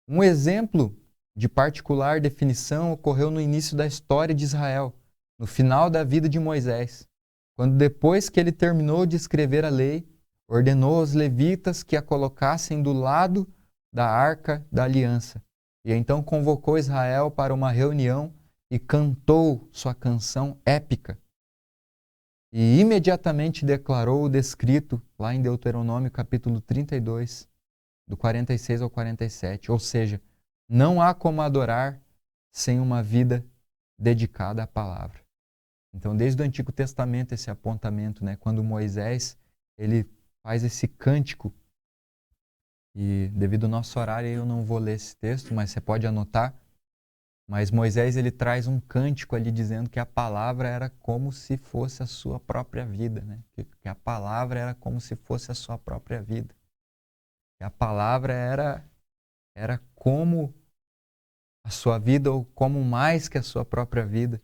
Um exemplo de particular definição ocorreu no início da história de Israel, no final da vida de Moisés, quando depois que ele terminou de escrever a lei, ordenou aos levitas que a colocassem do lado da arca da aliança. E então convocou Israel para uma reunião e cantou sua canção épica. E imediatamente declarou o descrito lá em Deuteronômio capítulo 32, do 46 ao 47. Ou seja, não há como adorar sem uma vida dedicada à palavra. Então, desde o Antigo Testamento, esse apontamento, né? Quando Moisés ele faz esse cântico, e devido ao nosso horário eu não vou ler esse texto, mas você pode anotar. Mas Moisés ele traz um cântico ali dizendo que a palavra era como se fosse a sua própria vida, né? Que a palavra era como se fosse a sua própria vida. Que a palavra era como a sua vida ou como mais que a sua própria vida.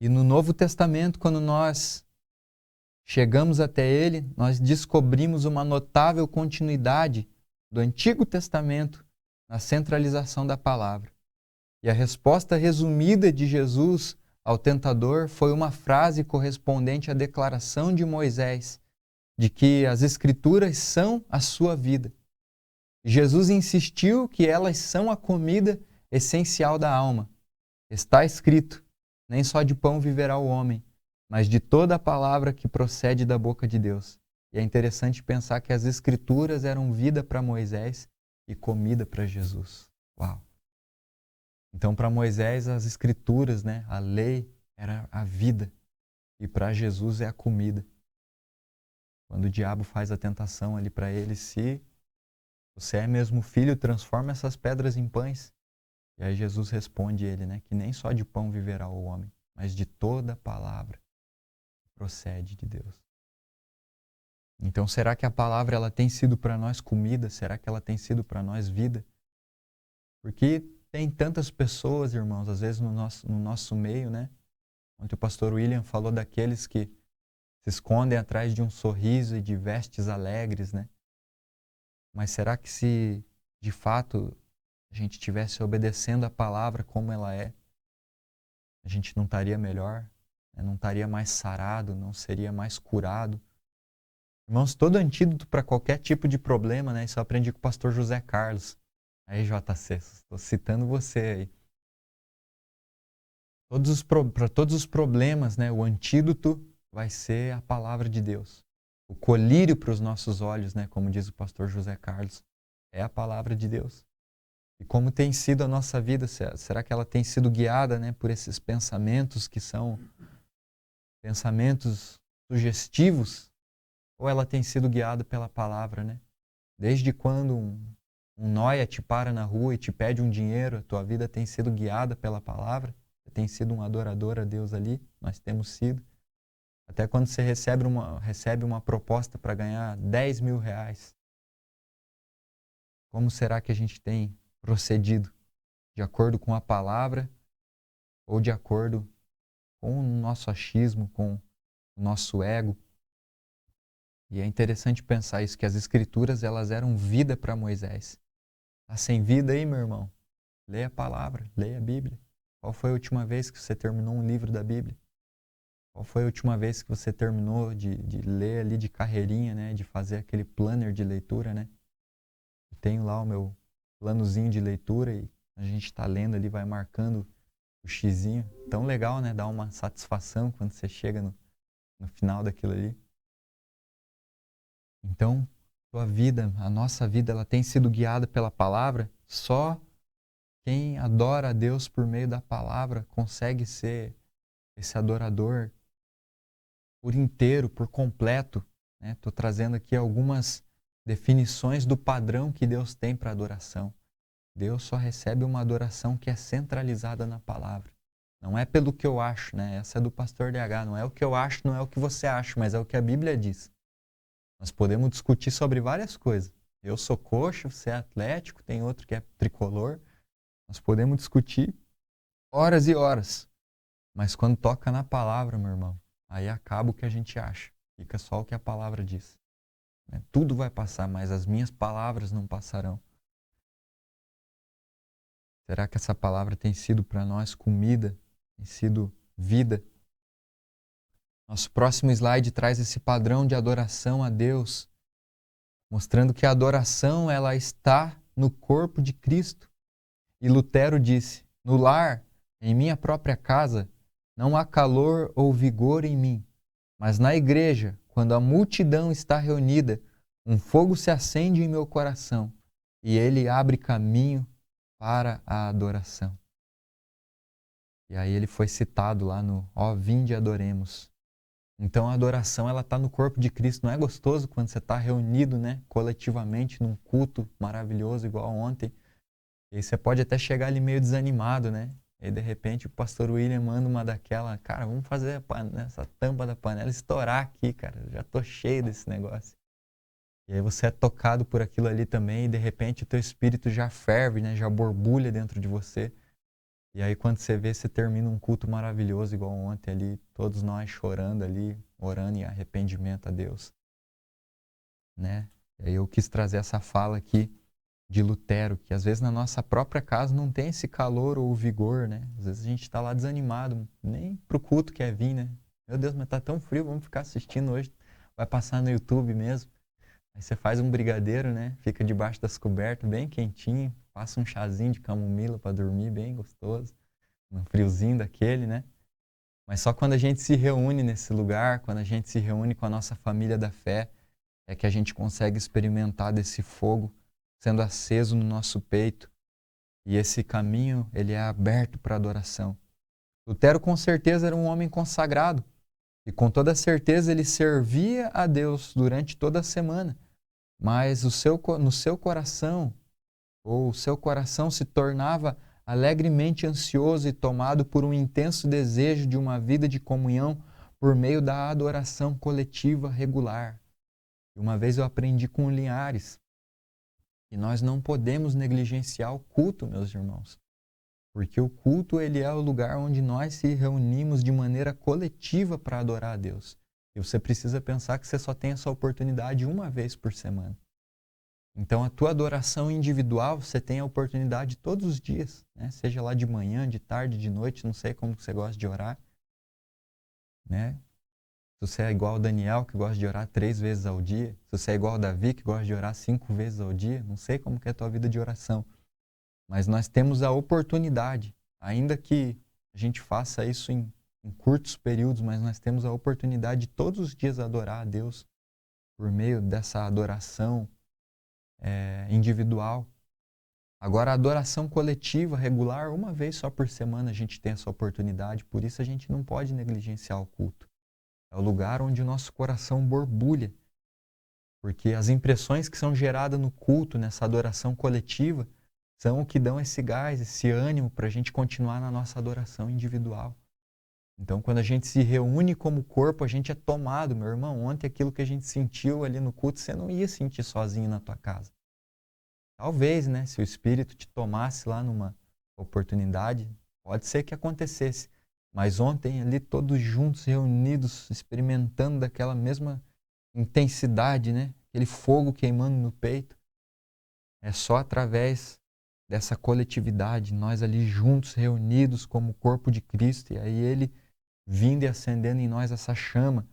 E no Novo Testamento, quando nós chegamos até ele, nós descobrimos uma notável continuidade do Antigo Testamento na centralização da palavra. E a resposta resumida de Jesus ao tentador foi uma frase correspondente à declaração de Moisés, de que as Escrituras são a sua vida. Jesus insistiu que elas são a comida essencial da alma. Está escrito, nem só de pão viverá o homem, mas de toda a palavra que procede da boca de Deus. E é interessante pensar que as Escrituras eram vida para Moisés e comida para Jesus. Uau! Então, para Moisés, as Escrituras, né, a lei, era a vida. E para Jesus é a comida. Quando o diabo faz a tentação ali para ele, se você é mesmo filho, transforma essas pedras em pães. E aí Jesus responde ele, né, que nem só de pão viverá o homem, mas de toda a palavra que procede de Deus. Então, será que a palavra ela tem sido para nós comida? Será que ela tem sido para nós vida? Porque tem tantas pessoas, irmãos, às vezes no nosso meio, né? Ontem o pastor William falou daqueles que se escondem atrás de um sorriso e de vestes alegres, né? Mas será que se de fato a gente estivesse obedecendo a palavra como ela é, a gente não estaria melhor, né? Não estaria mais sarado, não seria mais curado? Irmãos, todo antídoto para qualquer tipo de problema, né? Isso eu aprendi com o pastor José Carlos. Aí, JC, estou citando você aí. Para todos os problemas, né? O antídoto vai ser a palavra de Deus. O colírio para os nossos olhos, né? Como diz o pastor José Carlos, é a palavra de Deus. E como tem sido a nossa vida? Será que ela tem sido guiada, né, por esses pensamentos que são pensamentos sugestivos? Ou ela tem sido guiada pela palavra, né? Desde quando um nóia te para na rua e te pede um dinheiro, a tua vida tem sido guiada pela palavra? Você tem sido um adorador a Deus ali? Nós temos sido. Até quando você recebe uma proposta para ganhar 10 mil reais, como será que a gente tem procedido? De acordo com a palavra ou de acordo com o nosso achismo, com o nosso ego? E é interessante pensar isso, que as escrituras elas eram vida para Moisés. Tá sem vida aí, meu irmão? Leia a palavra, leia a Bíblia. Qual foi a última vez que você terminou um livro da Bíblia? Qual foi a última vez que você terminou de ler ali de carreirinha, né? De fazer aquele planner de leitura, né? Eu tenho lá o meu planozinho de leitura e a gente está lendo ali, vai marcando o xizinho. Tão legal, né? Dá uma satisfação quando você chega no final daquilo ali. Então, tua vida, a nossa vida, ela tem sido guiada pela palavra. Só quem adora a Deus por meio da palavra consegue ser esse adorador por inteiro, por completo. Estou trazendo aqui algumas definições do padrão que Deus tem para adoração. Deus só recebe uma adoração que é centralizada na palavra. Não é pelo que eu acho, né? Essa é do pastor DH. Não é o que eu acho, não é o que você acha, mas é o que a Bíblia diz. Nós podemos discutir sobre várias coisas. Eu sou coxa, você é atlético, tem outro que é tricolor. Nós podemos discutir horas e horas. Mas quando toca na palavra, meu irmão, aí acaba o que a gente acha. Fica só o que a palavra diz. Tudo vai passar, mas as minhas palavras não passarão. Será que essa palavra tem sido para nós comida? Tem sido vida? Nosso próximo slide traz esse padrão de adoração a Deus, mostrando que a adoração ela está no corpo de Cristo. E Lutero disse: no lar, em minha própria casa, não há calor ou vigor em mim, mas na igreja, quando a multidão está reunida, um fogo se acende em meu coração e ele abre caminho para a adoração. E aí ele foi citado lá no Ó Vinde e Adoremos. Então a adoração ela está no corpo de Cristo. Não é gostoso quando você está reunido, né, coletivamente num culto maravilhoso igual ontem? E aí você pode até chegar ali meio desanimado, né? E de repente o pastor William manda uma daquela, cara, vamos fazer essa tampa da panela estourar aqui, cara. Eu já tô cheio desse negócio. E aí você é tocado por aquilo ali também e de repente o teu espírito já ferve, né? Já borbulha dentro de você. E aí quando você vê, você termina um culto maravilhoso igual ontem ali, todos nós chorando ali, orando em arrependimento a Deus, né? E aí eu quis trazer essa fala aqui de Lutero, que às vezes na nossa própria casa não tem esse calor ou vigor, né? Às vezes a gente está lá desanimado, nem pro culto quer vir, né? Meu Deus, mas tá tão frio, vamos ficar assistindo hoje. Vai passar no YouTube mesmo. Aí você faz um brigadeiro, né? Fica debaixo das cobertas, bem quentinho. Passa um chazinho de camomila para dormir, bem gostoso. Um friozinho daquele, né? Mas só quando a gente se reúne nesse lugar, quando a gente se reúne com a nossa família da fé, é que a gente consegue experimentar desse fogo sendo aceso no nosso peito. E esse caminho, ele é aberto para adoração. Lutero com certeza era um homem consagrado. E com toda certeza ele servia a Deus durante toda a semana. Mas no seu coração, ou o seu coração se tornava alegremente ansioso e tomado por um intenso desejo de uma vida de comunhão por meio da adoração coletiva regular. E uma vez eu aprendi com o Linhares que nós não podemos negligenciar o culto, meus irmãos. Porque o culto ele é o lugar onde nós se reunimos de maneira coletiva para adorar a Deus. E você precisa pensar que você só tem essa oportunidade uma vez por semana. Então, a tua adoração individual, você tem a oportunidade todos os dias, né? Seja lá de manhã, de tarde, de noite, não sei como você gosta de orar, né? Se você é igual ao Daniel, que gosta de orar 3 vezes ao dia, se você é igual ao Davi, que gosta de orar 5 vezes ao dia, não sei como que é a tua vida de oração, mas nós temos a oportunidade, ainda que a gente faça isso em curtos períodos, mas nós temos a oportunidade de todos os dias adorar a Deus por meio dessa adoração individual. Agora, a adoração coletiva, regular, uma vez só por semana a gente tem essa oportunidade, por isso a gente não pode negligenciar o culto. É o lugar onde o nosso coração borbulha, porque as impressões que são geradas no culto, nessa adoração coletiva, são o que dão esse gás, esse ânimo para a gente continuar na nossa adoração individual. Então, quando a gente se reúne como corpo, a gente é tomado, meu irmão. Ontem aquilo que a gente sentiu ali no culto, você não ia sentir sozinho na tua casa. Talvez, né, se o Espírito te tomasse lá numa oportunidade, pode ser que acontecesse. Mas ontem ali todos juntos, reunidos, experimentando daquela mesma intensidade, né, aquele fogo queimando no peito. É só através dessa coletividade, nós ali juntos, reunidos como corpo de Cristo, e aí Ele vindo e acendendo em nós essa chama.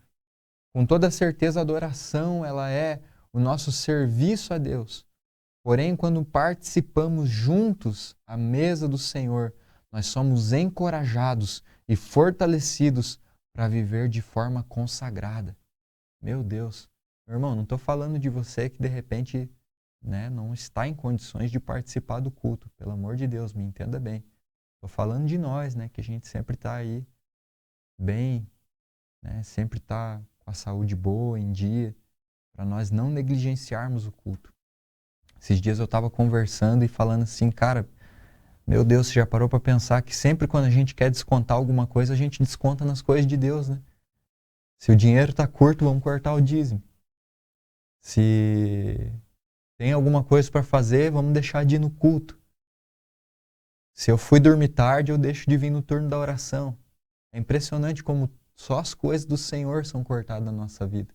Com toda certeza, a adoração, ela é o nosso serviço a Deus. Porém, quando participamos juntos à mesa do Senhor, nós somos encorajados e fortalecidos para viver de forma consagrada. Meu Deus, meu irmão, não estou falando de você que de repente, né, não está em condições de participar do culto. Pelo amor de Deus, me entenda bem. Estou falando de nós, né, que a gente sempre está aí bem, né, sempre está com a saúde boa, em dia, para nós não negligenciarmos o culto. Esses dias eu estava conversando e falando assim, cara, meu Deus, você já parou para pensar que sempre quando a gente quer descontar alguma coisa, a gente desconta nas coisas de Deus, né? Se o dinheiro está curto, vamos cortar o dízimo. Se tem alguma coisa para fazer, vamos deixar de ir no culto. Se eu fui dormir tarde, eu deixo de vir no turno da oração. É impressionante como só as coisas do Senhor são cortadas da nossa vida.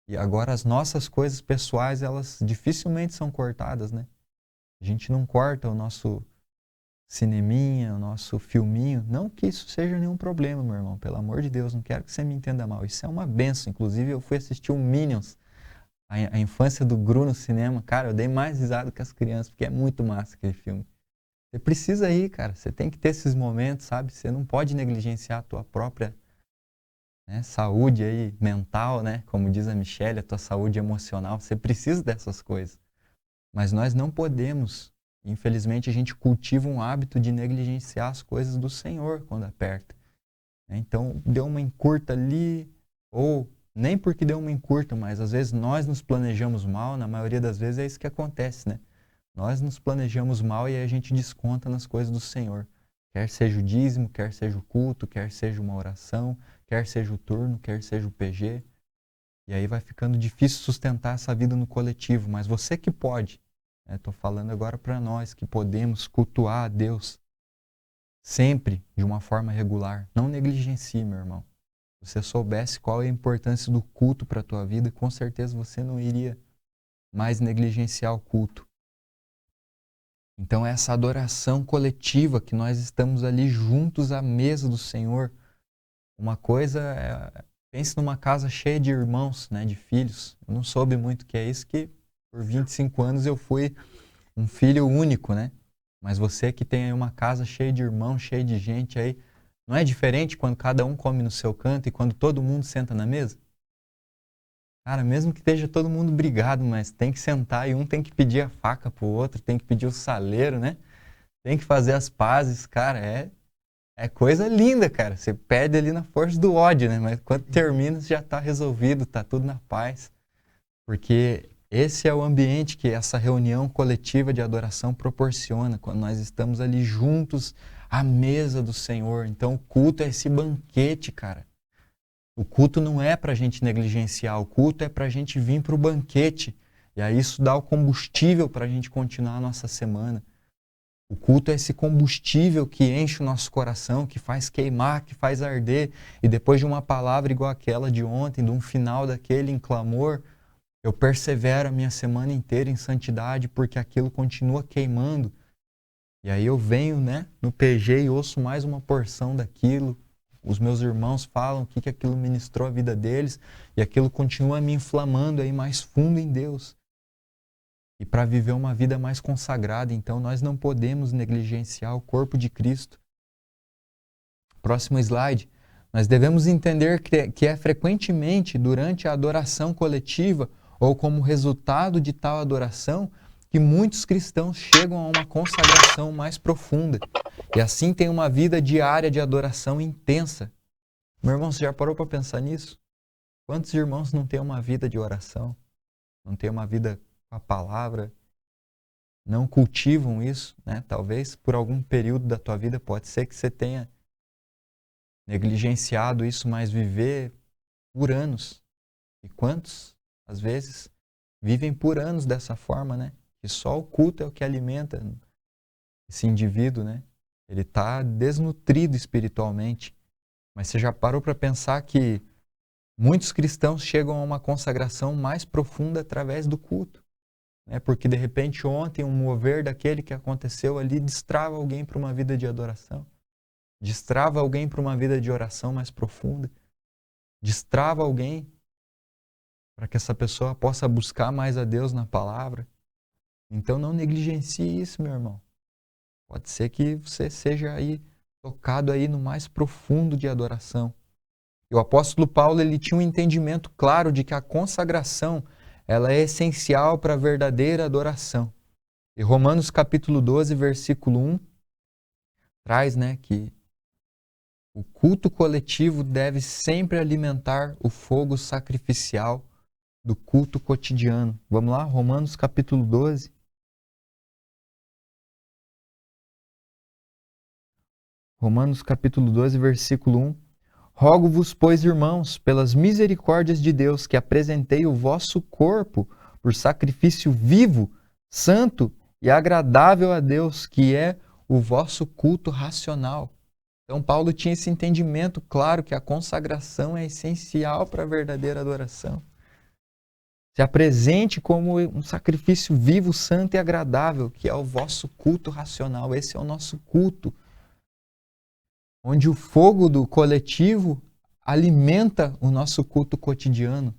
E agora as nossas coisas pessoais, elas dificilmente são cortadas, né? A gente não corta o nosso cineminha, o nosso filminho. Não que isso seja nenhum problema, meu irmão. Pelo amor de Deus, não quero que você me entenda mal. Isso é uma benção. Inclusive, eu fui assistir o Minions, a infância do Gru no cinema. Cara, eu dei mais risada que as crianças, porque é muito massa aquele filme. Você precisa ir, cara. Você tem que ter esses momentos, sabe? Você não pode negligenciar a tua própria, né, saúde aí, mental, né? Como diz a Michelle, a tua saúde emocional. Você precisa dessas coisas. Mas nós não podemos. Infelizmente, a gente cultiva um hábito de negligenciar as coisas do Senhor quando aperta. Então, deu uma encurta ali, ou nem porque deu uma encurta, mas às vezes nós nos planejamos mal, na maioria das vezes é isso que acontece, né? Nós nos planejamos mal e aí a gente desconta nas coisas do Senhor. Quer seja o dízimo, quer seja o culto, quer seja uma oração, quer seja o turno, quer seja o PG. E aí vai ficando difícil sustentar essa vida no coletivo, mas você que pode. Estou falando agora para nós que podemos cultuar a Deus sempre de uma forma regular. Não negligencie, meu irmão. Se você soubesse qual é a importância do culto para a tua vida, com certeza você não iria mais negligenciar o culto. Então, essa adoração coletiva que nós estamos ali juntos à mesa do Senhor. Uma coisa é, pense numa casa cheia de irmãos, né, de filhos. Eu não soube muito o que é isso, que por 25 anos eu fui um filho único, né? Mas você que tem aí uma casa cheia de irmãos, cheia de gente aí, não é diferente quando cada um come no seu canto e quando todo mundo senta na mesa? Cara, mesmo que esteja todo mundo brigado, mas tem que sentar e um tem que pedir a faca pro outro, tem que pedir o saleiro, né? Tem que fazer as pazes, cara, é coisa linda, cara. Você perde ali na força do ódio, né? Mas quando termina, já tá resolvido, tá tudo na paz. Porque esse é o ambiente que essa reunião coletiva de adoração proporciona, quando nós estamos ali juntos à mesa do Senhor. Então o culto é esse banquete, cara. O culto não é para a gente negligenciar, o culto é para a gente vir para o banquete. E aí isso dá o combustível para a gente continuar a nossa semana. O culto é esse combustível que enche o nosso coração, que faz queimar, que faz arder. E depois de uma palavra igual aquela de ontem, de um final daquele em clamor, Eu persevero a minha semana inteira em santidade porque aquilo continua queimando. E aí eu venho, né, no PG e ouço mais uma porção daquilo. Os meus irmãos falam o que aquilo ministrou a vida deles e aquilo continua me inflamando aí mais fundo em Deus. E para viver uma vida mais consagrada, então nós não podemos negligenciar o corpo de Cristo. Próximo slide. Nós devemos entender que é frequentemente durante a adoração coletiva ou como resultado de tal adoração que muitos cristãos chegam a uma consagração mais profunda e assim têm uma vida diária de adoração intensa. Meu irmão, você já parou para pensar nisso? Quantos irmãos não têm uma vida de oração? Não têm uma vida com a palavra? Não cultivam isso, né? Talvez por algum período da tua vida pode ser que você tenha negligenciado isso, mas viver por anos. E quantos, às vezes, vivem por anos dessa forma, né? Que só o culto é o que alimenta esse indivíduo, né? Ele está desnutrido espiritualmente. Mas você já parou para pensar que muitos cristãos chegam a uma consagração mais profunda através do culto, né? Porque de repente ontem um mover daquele que aconteceu ali destrava alguém para uma vida de adoração. Destrava alguém para uma vida de oração mais profunda. Destrava alguém para que essa pessoa possa buscar mais a Deus na palavra. Então não negligencie isso, meu irmão. Pode ser que você seja aí tocado aí no mais profundo de adoração. E o apóstolo Paulo, ele tinha um entendimento claro de que a consagração, ela é essencial para a verdadeira adoração. E Romanos capítulo 12, versículo 1, traz, né, que o culto coletivo deve sempre alimentar o fogo sacrificial do culto cotidiano. Vamos lá, Romanos capítulo 12. Romanos capítulo 12, versículo 1. Rogo-vos, pois, irmãos, pelas misericórdias de Deus, que apresentei o vosso corpo por sacrifício vivo, santo e agradável a Deus, que é o vosso culto racional. Então, Paulo tinha esse entendimento claro que a consagração é essencial para a verdadeira adoração. Se apresente como um sacrifício vivo, santo e agradável, que é o vosso culto racional. Esse é o nosso culto, onde o fogo do coletivo alimenta o nosso culto cotidiano.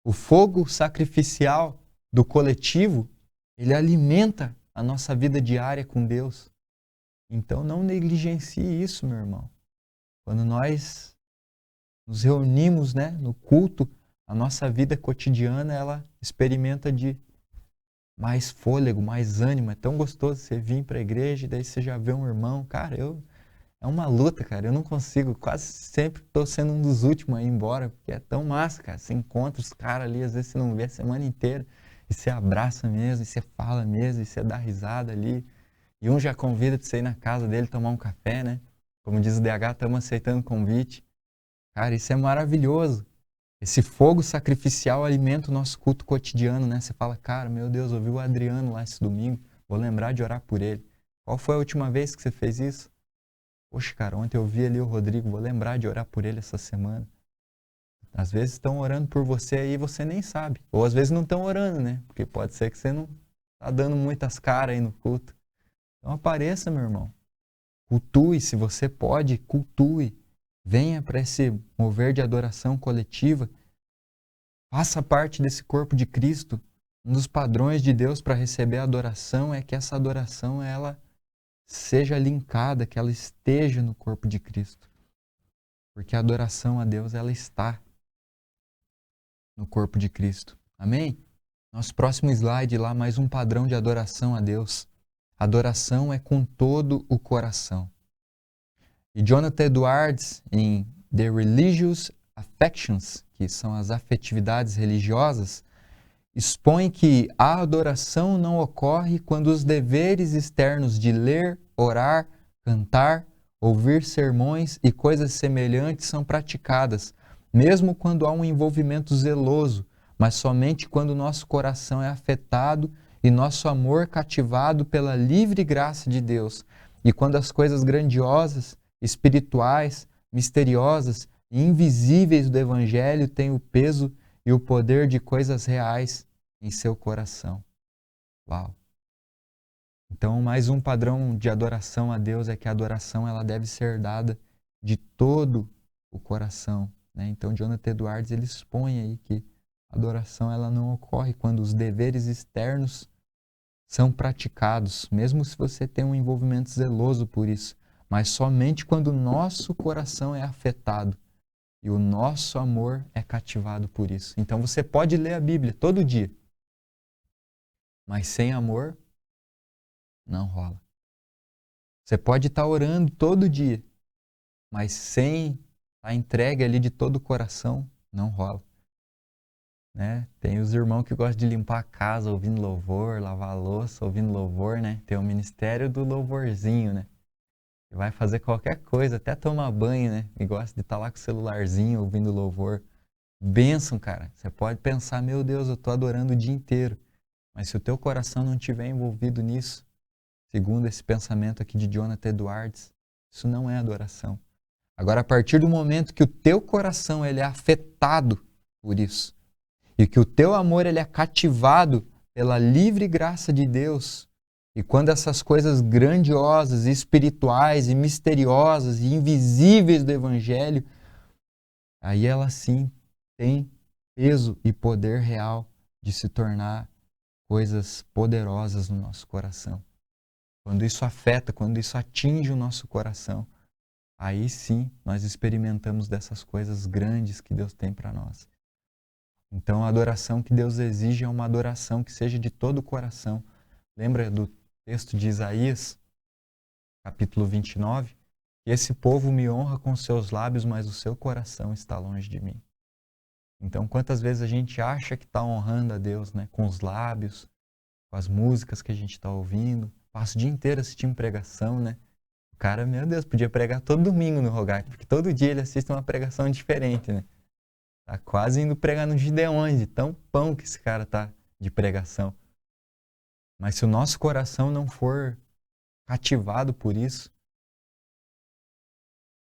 O fogo sacrificial do coletivo, ele alimenta a nossa vida diária com Deus. Então não negligencie isso, meu irmão. Quando nós nos reunimos, né, no culto, a nossa vida cotidiana, ela experimenta de mais fôlego, mais ânimo. É tão gostoso você vir para a igreja e daí você já vê um irmão. Cara, é uma luta, cara. Eu não consigo. Quase sempre estou sendo um dos últimos a ir embora, porque é tão massa, cara. Você encontra os caras ali, às vezes você não vê a semana inteira, e você abraça mesmo, e você fala mesmo, e você dá risada ali. E um já convida pra você ir na casa dele tomar um café, né? Como diz o DH, estamos aceitando o convite. Cara, isso é maravilhoso. Esse fogo sacrificial alimenta o nosso culto cotidiano, né? Você fala, cara, meu Deus, eu vi o Adriano lá esse domingo, vou lembrar de orar por ele. Qual foi a última vez que você fez isso? Poxa, cara, ontem eu vi ali o Rodrigo, vou lembrar de orar por ele essa semana. Às vezes estão orando por você aí e você nem sabe. Ou às vezes não estão orando, né? Porque pode ser que você não tá dando muitas caras aí no culto. Então apareça, meu irmão. Cultue, se você pode, cultue. Venha para esse mover de adoração coletiva. Faça parte desse corpo de Cristo. Um dos padrões de Deus para receber a adoração é que essa adoração ela seja linkada, que ela esteja no corpo de Cristo. Porque a adoração a Deus ela está no corpo de Cristo. Amém? Nosso próximo slide lá, mais um padrão de adoração a Deus. Adoração é com todo o coração. E Jonathan Edwards, em The Religious Affections, que são as afetividades religiosas, expõe que a adoração não ocorre quando os deveres externos de ler, orar, cantar, ouvir sermões e coisas semelhantes são praticadas, mesmo quando há um envolvimento zeloso, mas somente quando nosso coração é afetado e nosso amor cativado pela livre graça de Deus, e quando as coisas grandiosas, espirituais, misteriosas e invisíveis do Evangelho têm o peso e o poder de coisas reais em seu coração. Uau! Então, mais um padrão de adoração a Deus é que a adoração ela deve ser dada de todo o coração, né? Então, Jonathan Edwards ele expõe aí que a adoração ela não ocorre quando os deveres externos são praticados, mesmo se você tem um envolvimento zeloso por isso, mas somente quando o nosso coração é afetado e o nosso amor é cativado por isso. Então, você pode ler a Bíblia todo dia, mas sem amor não rola. Você pode estar orando todo dia, mas sem a entrega ali de todo o coração, não rola. Né? Tem os irmãos que gostam de limpar a casa ouvindo louvor, lavar a louça ouvindo louvor, né? Tem o ministério do louvorzinho, né? Que vai fazer qualquer coisa, até tomar banho, né? E gosta de estar lá com o celularzinho ouvindo louvor. Bênção, cara. Você pode pensar, meu Deus, eu estou adorando o dia inteiro. Mas se o teu coração não estiver envolvido nisso, segundo esse pensamento aqui de Jonathan Edwards, isso não é adoração. Agora, a partir do momento que o teu coração ele é afetado por isso, e que o teu amor ele é cativado pela livre graça de Deus, e quando essas coisas grandiosas, espirituais e misteriosas e invisíveis do Evangelho, aí ela sim tem peso e poder real de se tornar coisas poderosas no nosso coração. Quando isso afeta, quando isso atinge o nosso coração, aí sim nós experimentamos dessas coisas grandes que Deus tem para nós. Então a adoração que Deus exige é uma adoração que seja de todo o coração. Lembra do texto de Isaías, capítulo 29? Esse povo me honra com seus lábios, mas o seu coração está longe de mim. Então quantas vezes a gente acha que está honrando a Deus, né? Com os lábios, com as músicas que a gente está ouvindo, passa o dia inteiro assistindo pregação, né? O cara, meu Deus, podia pregar todo domingo no Rogai, porque todo dia ele assiste uma pregação diferente, né? Tá quase indo pregar no Gideões, de tão pão que esse cara tá de pregação. Mas se o nosso coração não for cativado por isso,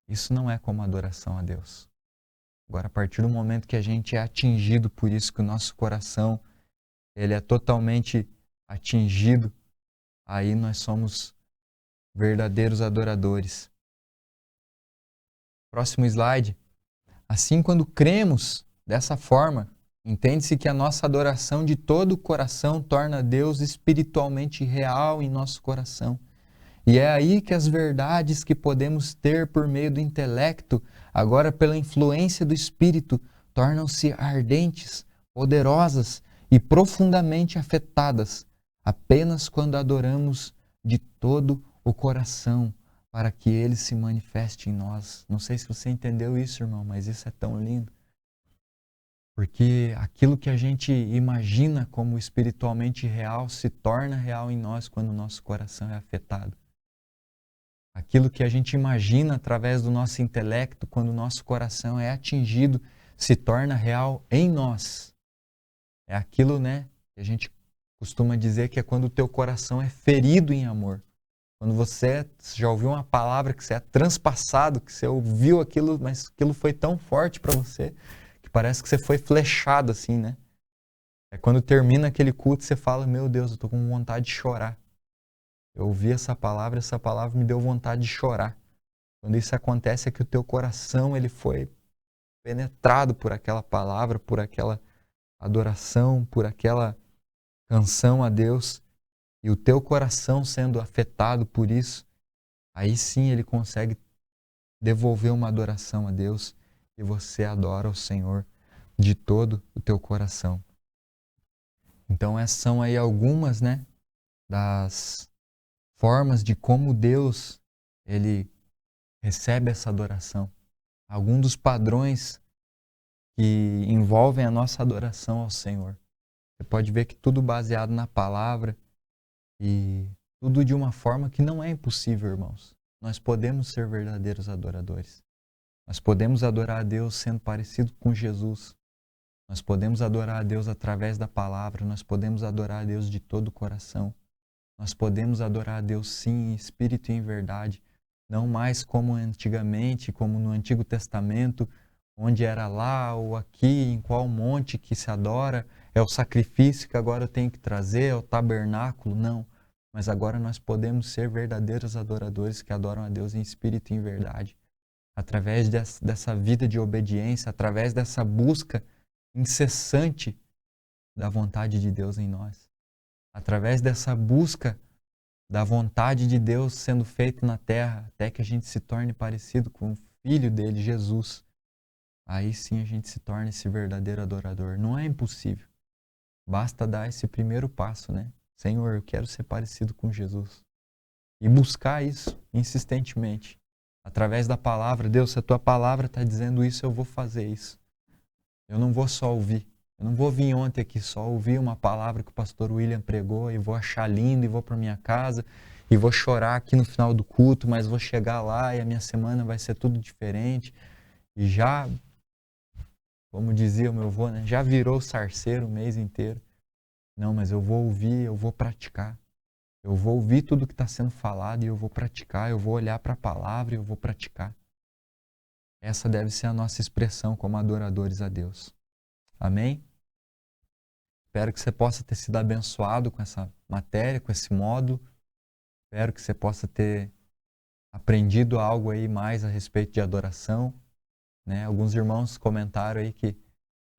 isso não é como adoração a Deus. Agora, a partir do momento que a gente é atingido por isso, que o nosso coração ele é totalmente atingido, aí nós somos verdadeiros adoradores. Próximo slide. Assim, quando cremos dessa forma, entende-se que a nossa adoração de todo o coração torna Deus espiritualmente real em nosso coração. E é aí que as verdades que podemos ter por meio do intelecto, agora pela influência do Espírito, tornam-se ardentes, poderosas e profundamente afetadas, apenas quando adoramos de todo o coração, para que Ele se manifeste em nós. Não sei se você entendeu isso, irmão, mas isso é tão lindo. Porque aquilo que a gente imagina como espiritualmente real se torna real em nós quando o nosso coração é afetado. Aquilo que a gente imagina através do nosso intelecto, quando o nosso coração é atingido, se torna real em nós. É aquilo, né, que a gente costuma dizer que é quando o teu coração é ferido em amor. Quando você já ouviu uma palavra que você é transpassado, que você ouviu aquilo, mas aquilo foi tão forte para você, que parece que você foi flechado assim, né? É quando termina aquele culto, você fala, meu Deus, eu tô com vontade de chorar. Eu ouvi essa palavra me deu vontade de chorar. Quando isso acontece é que o teu coração ele foi penetrado por aquela palavra, por aquela adoração, por aquela canção a Deus. E o teu coração sendo afetado por isso, aí sim ele consegue devolver uma adoração a Deus e você adora o Senhor de todo o teu coração. Então essas são aí algumas, né, das formas de como Deus ele recebe essa adoração. Alguns dos padrões que envolvem a nossa adoração ao Senhor. Você pode ver que tudo baseado na palavra e tudo de uma forma que não é impossível, irmãos. Nós podemos ser verdadeiros adoradores. Nós podemos adorar a Deus sendo parecido com Jesus. Nós podemos adorar a Deus através da palavra. Nós podemos adorar a Deus de todo o coração. Nós podemos adorar a Deus sim, em espírito e em verdade. Não mais como antigamente, como no Antigo Testamento, onde era lá ou aqui, em qual monte que se adora. é o sacrifício que agora eu tenho que trazer, é o tabernáculo, não. Mas agora nós podemos ser verdadeiros adoradores que adoram a Deus em espírito e em verdade. Através dessa vida de obediência, através dessa busca incessante da vontade de Deus em nós. Através dessa busca da vontade de Deus sendo feita na terra, até que a gente se torne parecido com o Filho dele, Jesus. Aí sim a gente se torna esse verdadeiro adorador. Não é impossível. Basta dar esse primeiro passo, né? Senhor, eu quero ser parecido com Jesus. E buscar isso insistentemente. Através da palavra. Deus, se a tua palavra está dizendo isso, eu vou fazer isso. Eu não vou só ouvir. Eu não vou vir ontem aqui só ouvir uma palavra que o pastor William pregou e vou achar lindo e vou para minha casa e vou chorar aqui no final do culto, mas vou chegar lá e a minha semana vai ser tudo diferente. E já, como dizia o meu avô, né? Já virou sarceiro o mês inteiro. Não, mas eu vou ouvir, eu vou praticar. Eu vou ouvir tudo que está sendo falado e eu vou praticar. Eu vou olhar para a palavra e eu vou praticar. Essa deve ser a nossa expressão como adoradores a Deus. Amém? Espero que você possa ter sido abençoado com essa matéria, com esse módulo. Espero que você possa ter aprendido algo aí mais a respeito de adoração, né? Alguns irmãos comentaram aí que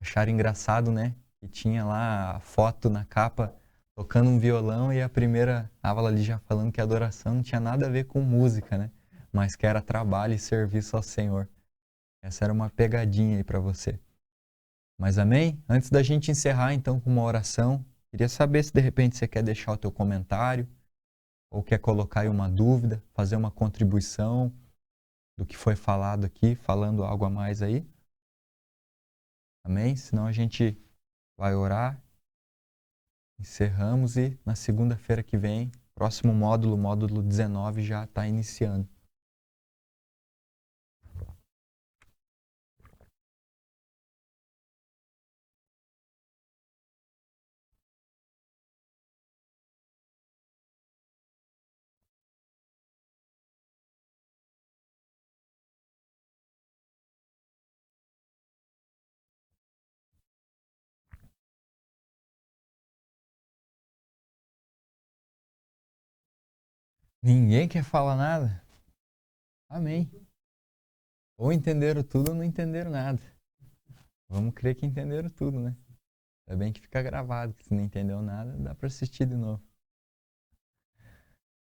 acharam engraçado, né? Que tinha lá a foto na capa tocando um violão e a primeira estava ali já falando que a adoração não tinha nada a ver com música, né? Mas que era trabalho e serviço ao Senhor. Essa era uma pegadinha aí para você. Mas amém? Antes da gente encerrar então com uma oração, queria saber se de repente você quer deixar o teu comentário ou quer colocar aí uma dúvida, fazer uma contribuição do que foi falado aqui, falando algo a mais aí. Amém? Senão a gente vai orar, encerramos e na segunda-feira que vem, próximo módulo, módulo 19, já está iniciando. Ninguém quer falar nada? Amém. Ou entenderam tudo ou não entenderam nada. Vamos crer que entenderam tudo, né? É bem que fica gravado, que se não entendeu nada, dá para assistir de novo.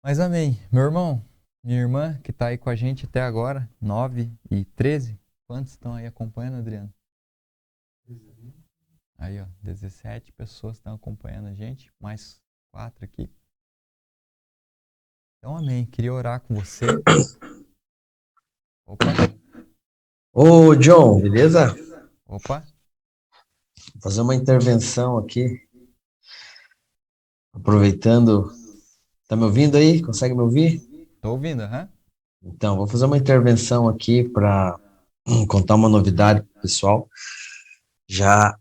Mas amém. Meu irmão, minha irmã, que está aí com a gente até agora, 9h13. Quantos estão aí acompanhando, Adriano? Aí, ó, 17 pessoas estão acompanhando a gente, mais 4 aqui. Então, amém. Queria orar com você. Opa. Ô, John, beleza? Opa. Vou fazer uma intervenção aqui. Aproveitando. Tá me ouvindo aí? Consegue me ouvir? Tô ouvindo, aham. Então, vou fazer uma intervenção aqui para contar uma novidade pro pessoal, já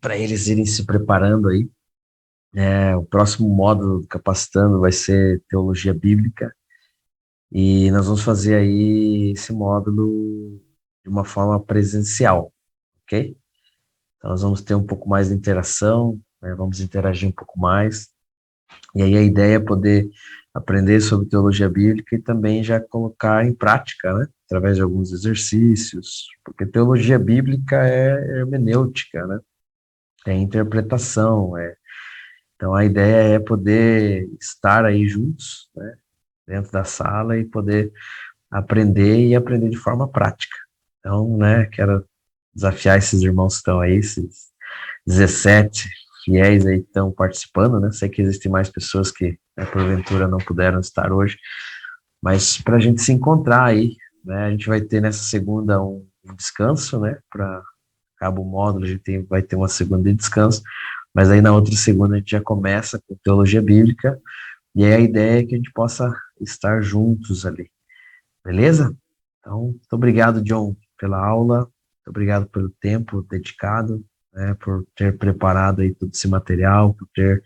para eles irem se preparando aí. O próximo módulo do Capacitando vai ser Teologia Bíblica e nós vamos fazer aí esse módulo de uma forma presencial, ok? Então, nós vamos ter um pouco mais de interação, né? Vamos interagir um pouco mais. E aí a ideia é poder aprender sobre teologia bíblica e também já colocar em prática, né? Através de alguns exercícios, porque teologia bíblica é hermenêutica, né? É interpretação, Então a ideia é poder estar aí juntos, né? Dentro da sala e poder aprender e aprender de forma prática. Então, né, quero desafiar esses irmãos que estão aí, esses 17 fiéis aí que estão participando, né? Sei que existem mais pessoas que, né, porventura não puderam estar hoje, mas para a gente se encontrar aí, né? A gente vai ter nessa segunda um descanso, né? Para acaba o módulo, a gente vai ter uma segunda de descanso, mas aí na outra segunda a gente já começa com teologia bíblica, e aí a ideia é que a gente possa estar juntos ali, beleza? Então, muito obrigado, John, pela aula, muito obrigado pelo tempo dedicado, né, por ter preparado aí todo esse material, por ter,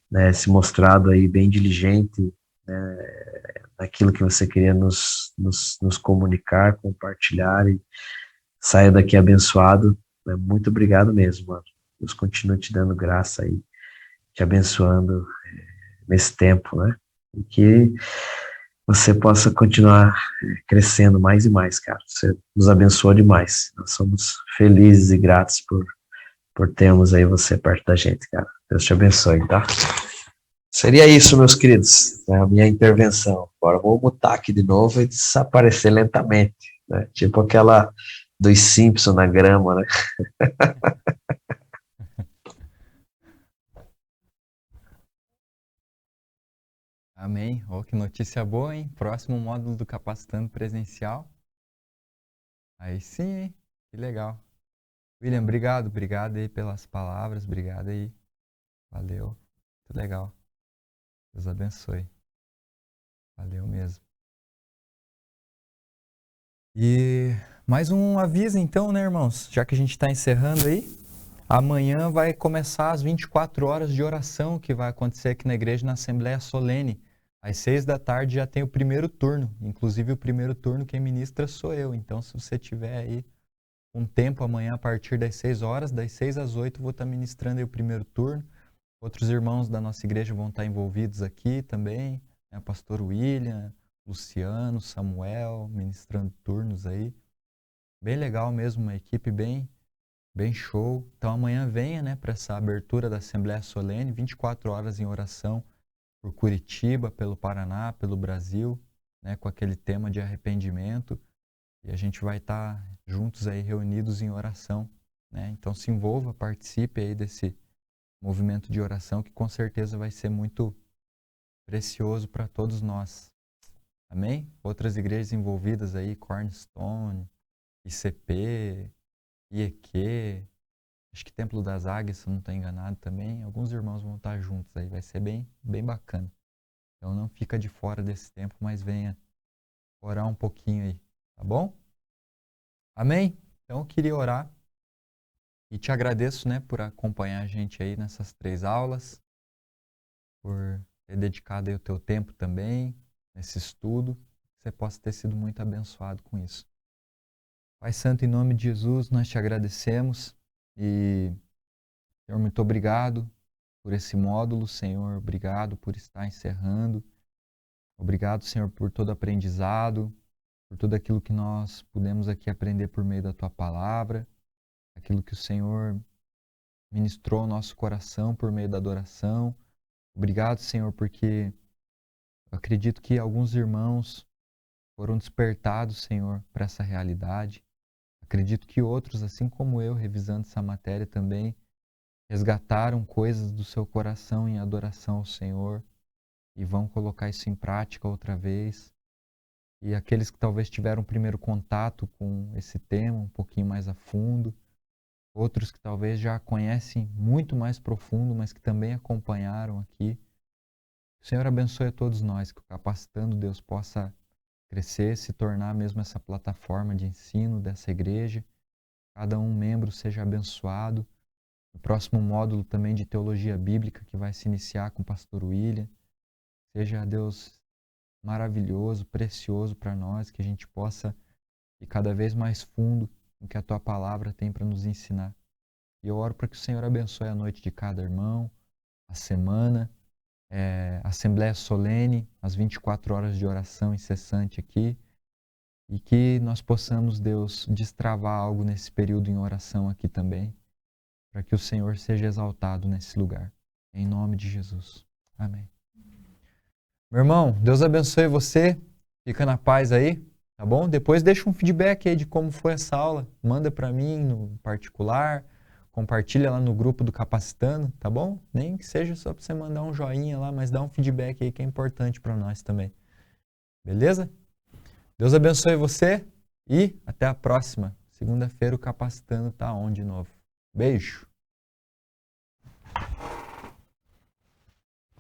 né, se mostrado aí bem diligente, né, naquilo que você queria nos comunicar, compartilhar e saia daqui abençoado. Né, muito obrigado mesmo, mano. Deus continue te dando graça aí, te abençoando nesse tempo, né? E que você possa continuar crescendo mais e mais, cara. Você nos abençoa demais. Nós somos felizes e gratos por termos aí você perto da gente, cara. Deus te abençoe, tá? Seria isso, meus queridos, né, a minha intervenção. Agora eu vou mutar aqui de novo e desaparecer lentamente, né? Tipo aquela dos Simpsons na grama, né? Amém. Oh, que notícia boa, hein? Próximo módulo do Capacitando presencial. Aí sim, hein? Que legal. William, obrigado aí pelas palavras, obrigado aí. Valeu. Muito legal. Deus abençoe. Valeu mesmo. E mais um aviso então, né, irmãos? Já que a gente está encerrando aí, amanhã vai começar as 24 horas de oração que vai acontecer aqui na igreja na Assembleia Solene. Às 6 da tarde já tem o primeiro turno. Inclusive o primeiro turno quem ministra sou eu. Então se você tiver aí um tempo amanhã a partir das 6 horas, das 6 às 8 vou estar ministrando aí o primeiro turno. Outros irmãos da nossa igreja vão estar envolvidos aqui também, né? Pastor William, Luciano, Samuel, ministrando turnos aí. Bem legal mesmo, uma equipe bem show. Então amanhã venha, né, para essa abertura da Assembleia Solene, 24 horas em oração por Curitiba, pelo Paraná, pelo Brasil, né, com aquele tema de arrependimento. E a gente vai estar juntos aí reunidos em oração, né? Então se envolva, participe aí desse movimento de oração que com certeza vai ser muito precioso para todos nós. Amém? Outras igrejas envolvidas aí, Cornerstone, ICP, IEQ, acho que Templo das Águias, se eu não estou enganado também. Alguns irmãos vão estar juntos aí, vai ser bem bacana. Então não fica de fora desse tempo, mas venha orar um pouquinho aí, tá bom? Amém? Então eu queria orar e te agradeço, né, por acompanhar a gente aí nessas 3 aulas, por ter dedicado aí o teu tempo também nesse estudo, que você possa ter sido muito abençoado com isso. Pai Santo, em nome de Jesus, nós te agradecemos e, Senhor, muito obrigado por esse módulo, Senhor, obrigado por estar encerrando, obrigado, Senhor, por todo aprendizado, por tudo aquilo que nós pudemos aqui aprender por meio da Tua Palavra, aquilo que o Senhor ministrou ao nosso coração por meio da adoração. Obrigado, Senhor, porque eu acredito que alguns irmãos foram despertados, Senhor, para essa realidade. Acredito que outros, assim como eu, revisando essa matéria também, resgataram coisas do seu coração em adoração ao Senhor e vão colocar isso em prática outra vez. E aqueles que talvez tiveram um primeiro contato com esse tema um pouquinho mais a fundo, outros que talvez já conhecem muito mais profundo, mas que também acompanharam aqui. O Senhor abençoe a todos nós, que o Capacitando Deus possa crescer, se tornar mesmo essa plataforma de ensino dessa igreja. Cada um membro seja abençoado. O próximo módulo também de teologia bíblica que vai se iniciar com o pastor William. Seja Deus maravilhoso, precioso para nós, que a gente possa ir cada vez mais fundo no que a Tua Palavra tem para nos ensinar. E eu oro para que o Senhor abençoe a noite de cada irmão, a semana, a Assembleia Solene, as 24 horas de oração incessante aqui, e que nós possamos, Deus, destravar algo nesse período em oração aqui também, para que o Senhor seja exaltado nesse lugar. Em nome de Jesus. Amém. Meu irmão, Deus abençoe você. Fica na paz aí, tá bom? Depois deixa um feedback aí de como foi essa aula. Manda para mim no particular, compartilha lá no grupo do Capacitando, tá bom? Nem que seja só para você mandar um joinha lá, mas dá um feedback aí que é importante para nós também. Beleza? Deus abençoe você e até a próxima. Segunda-feira o Capacitando tá on de novo. Beijo!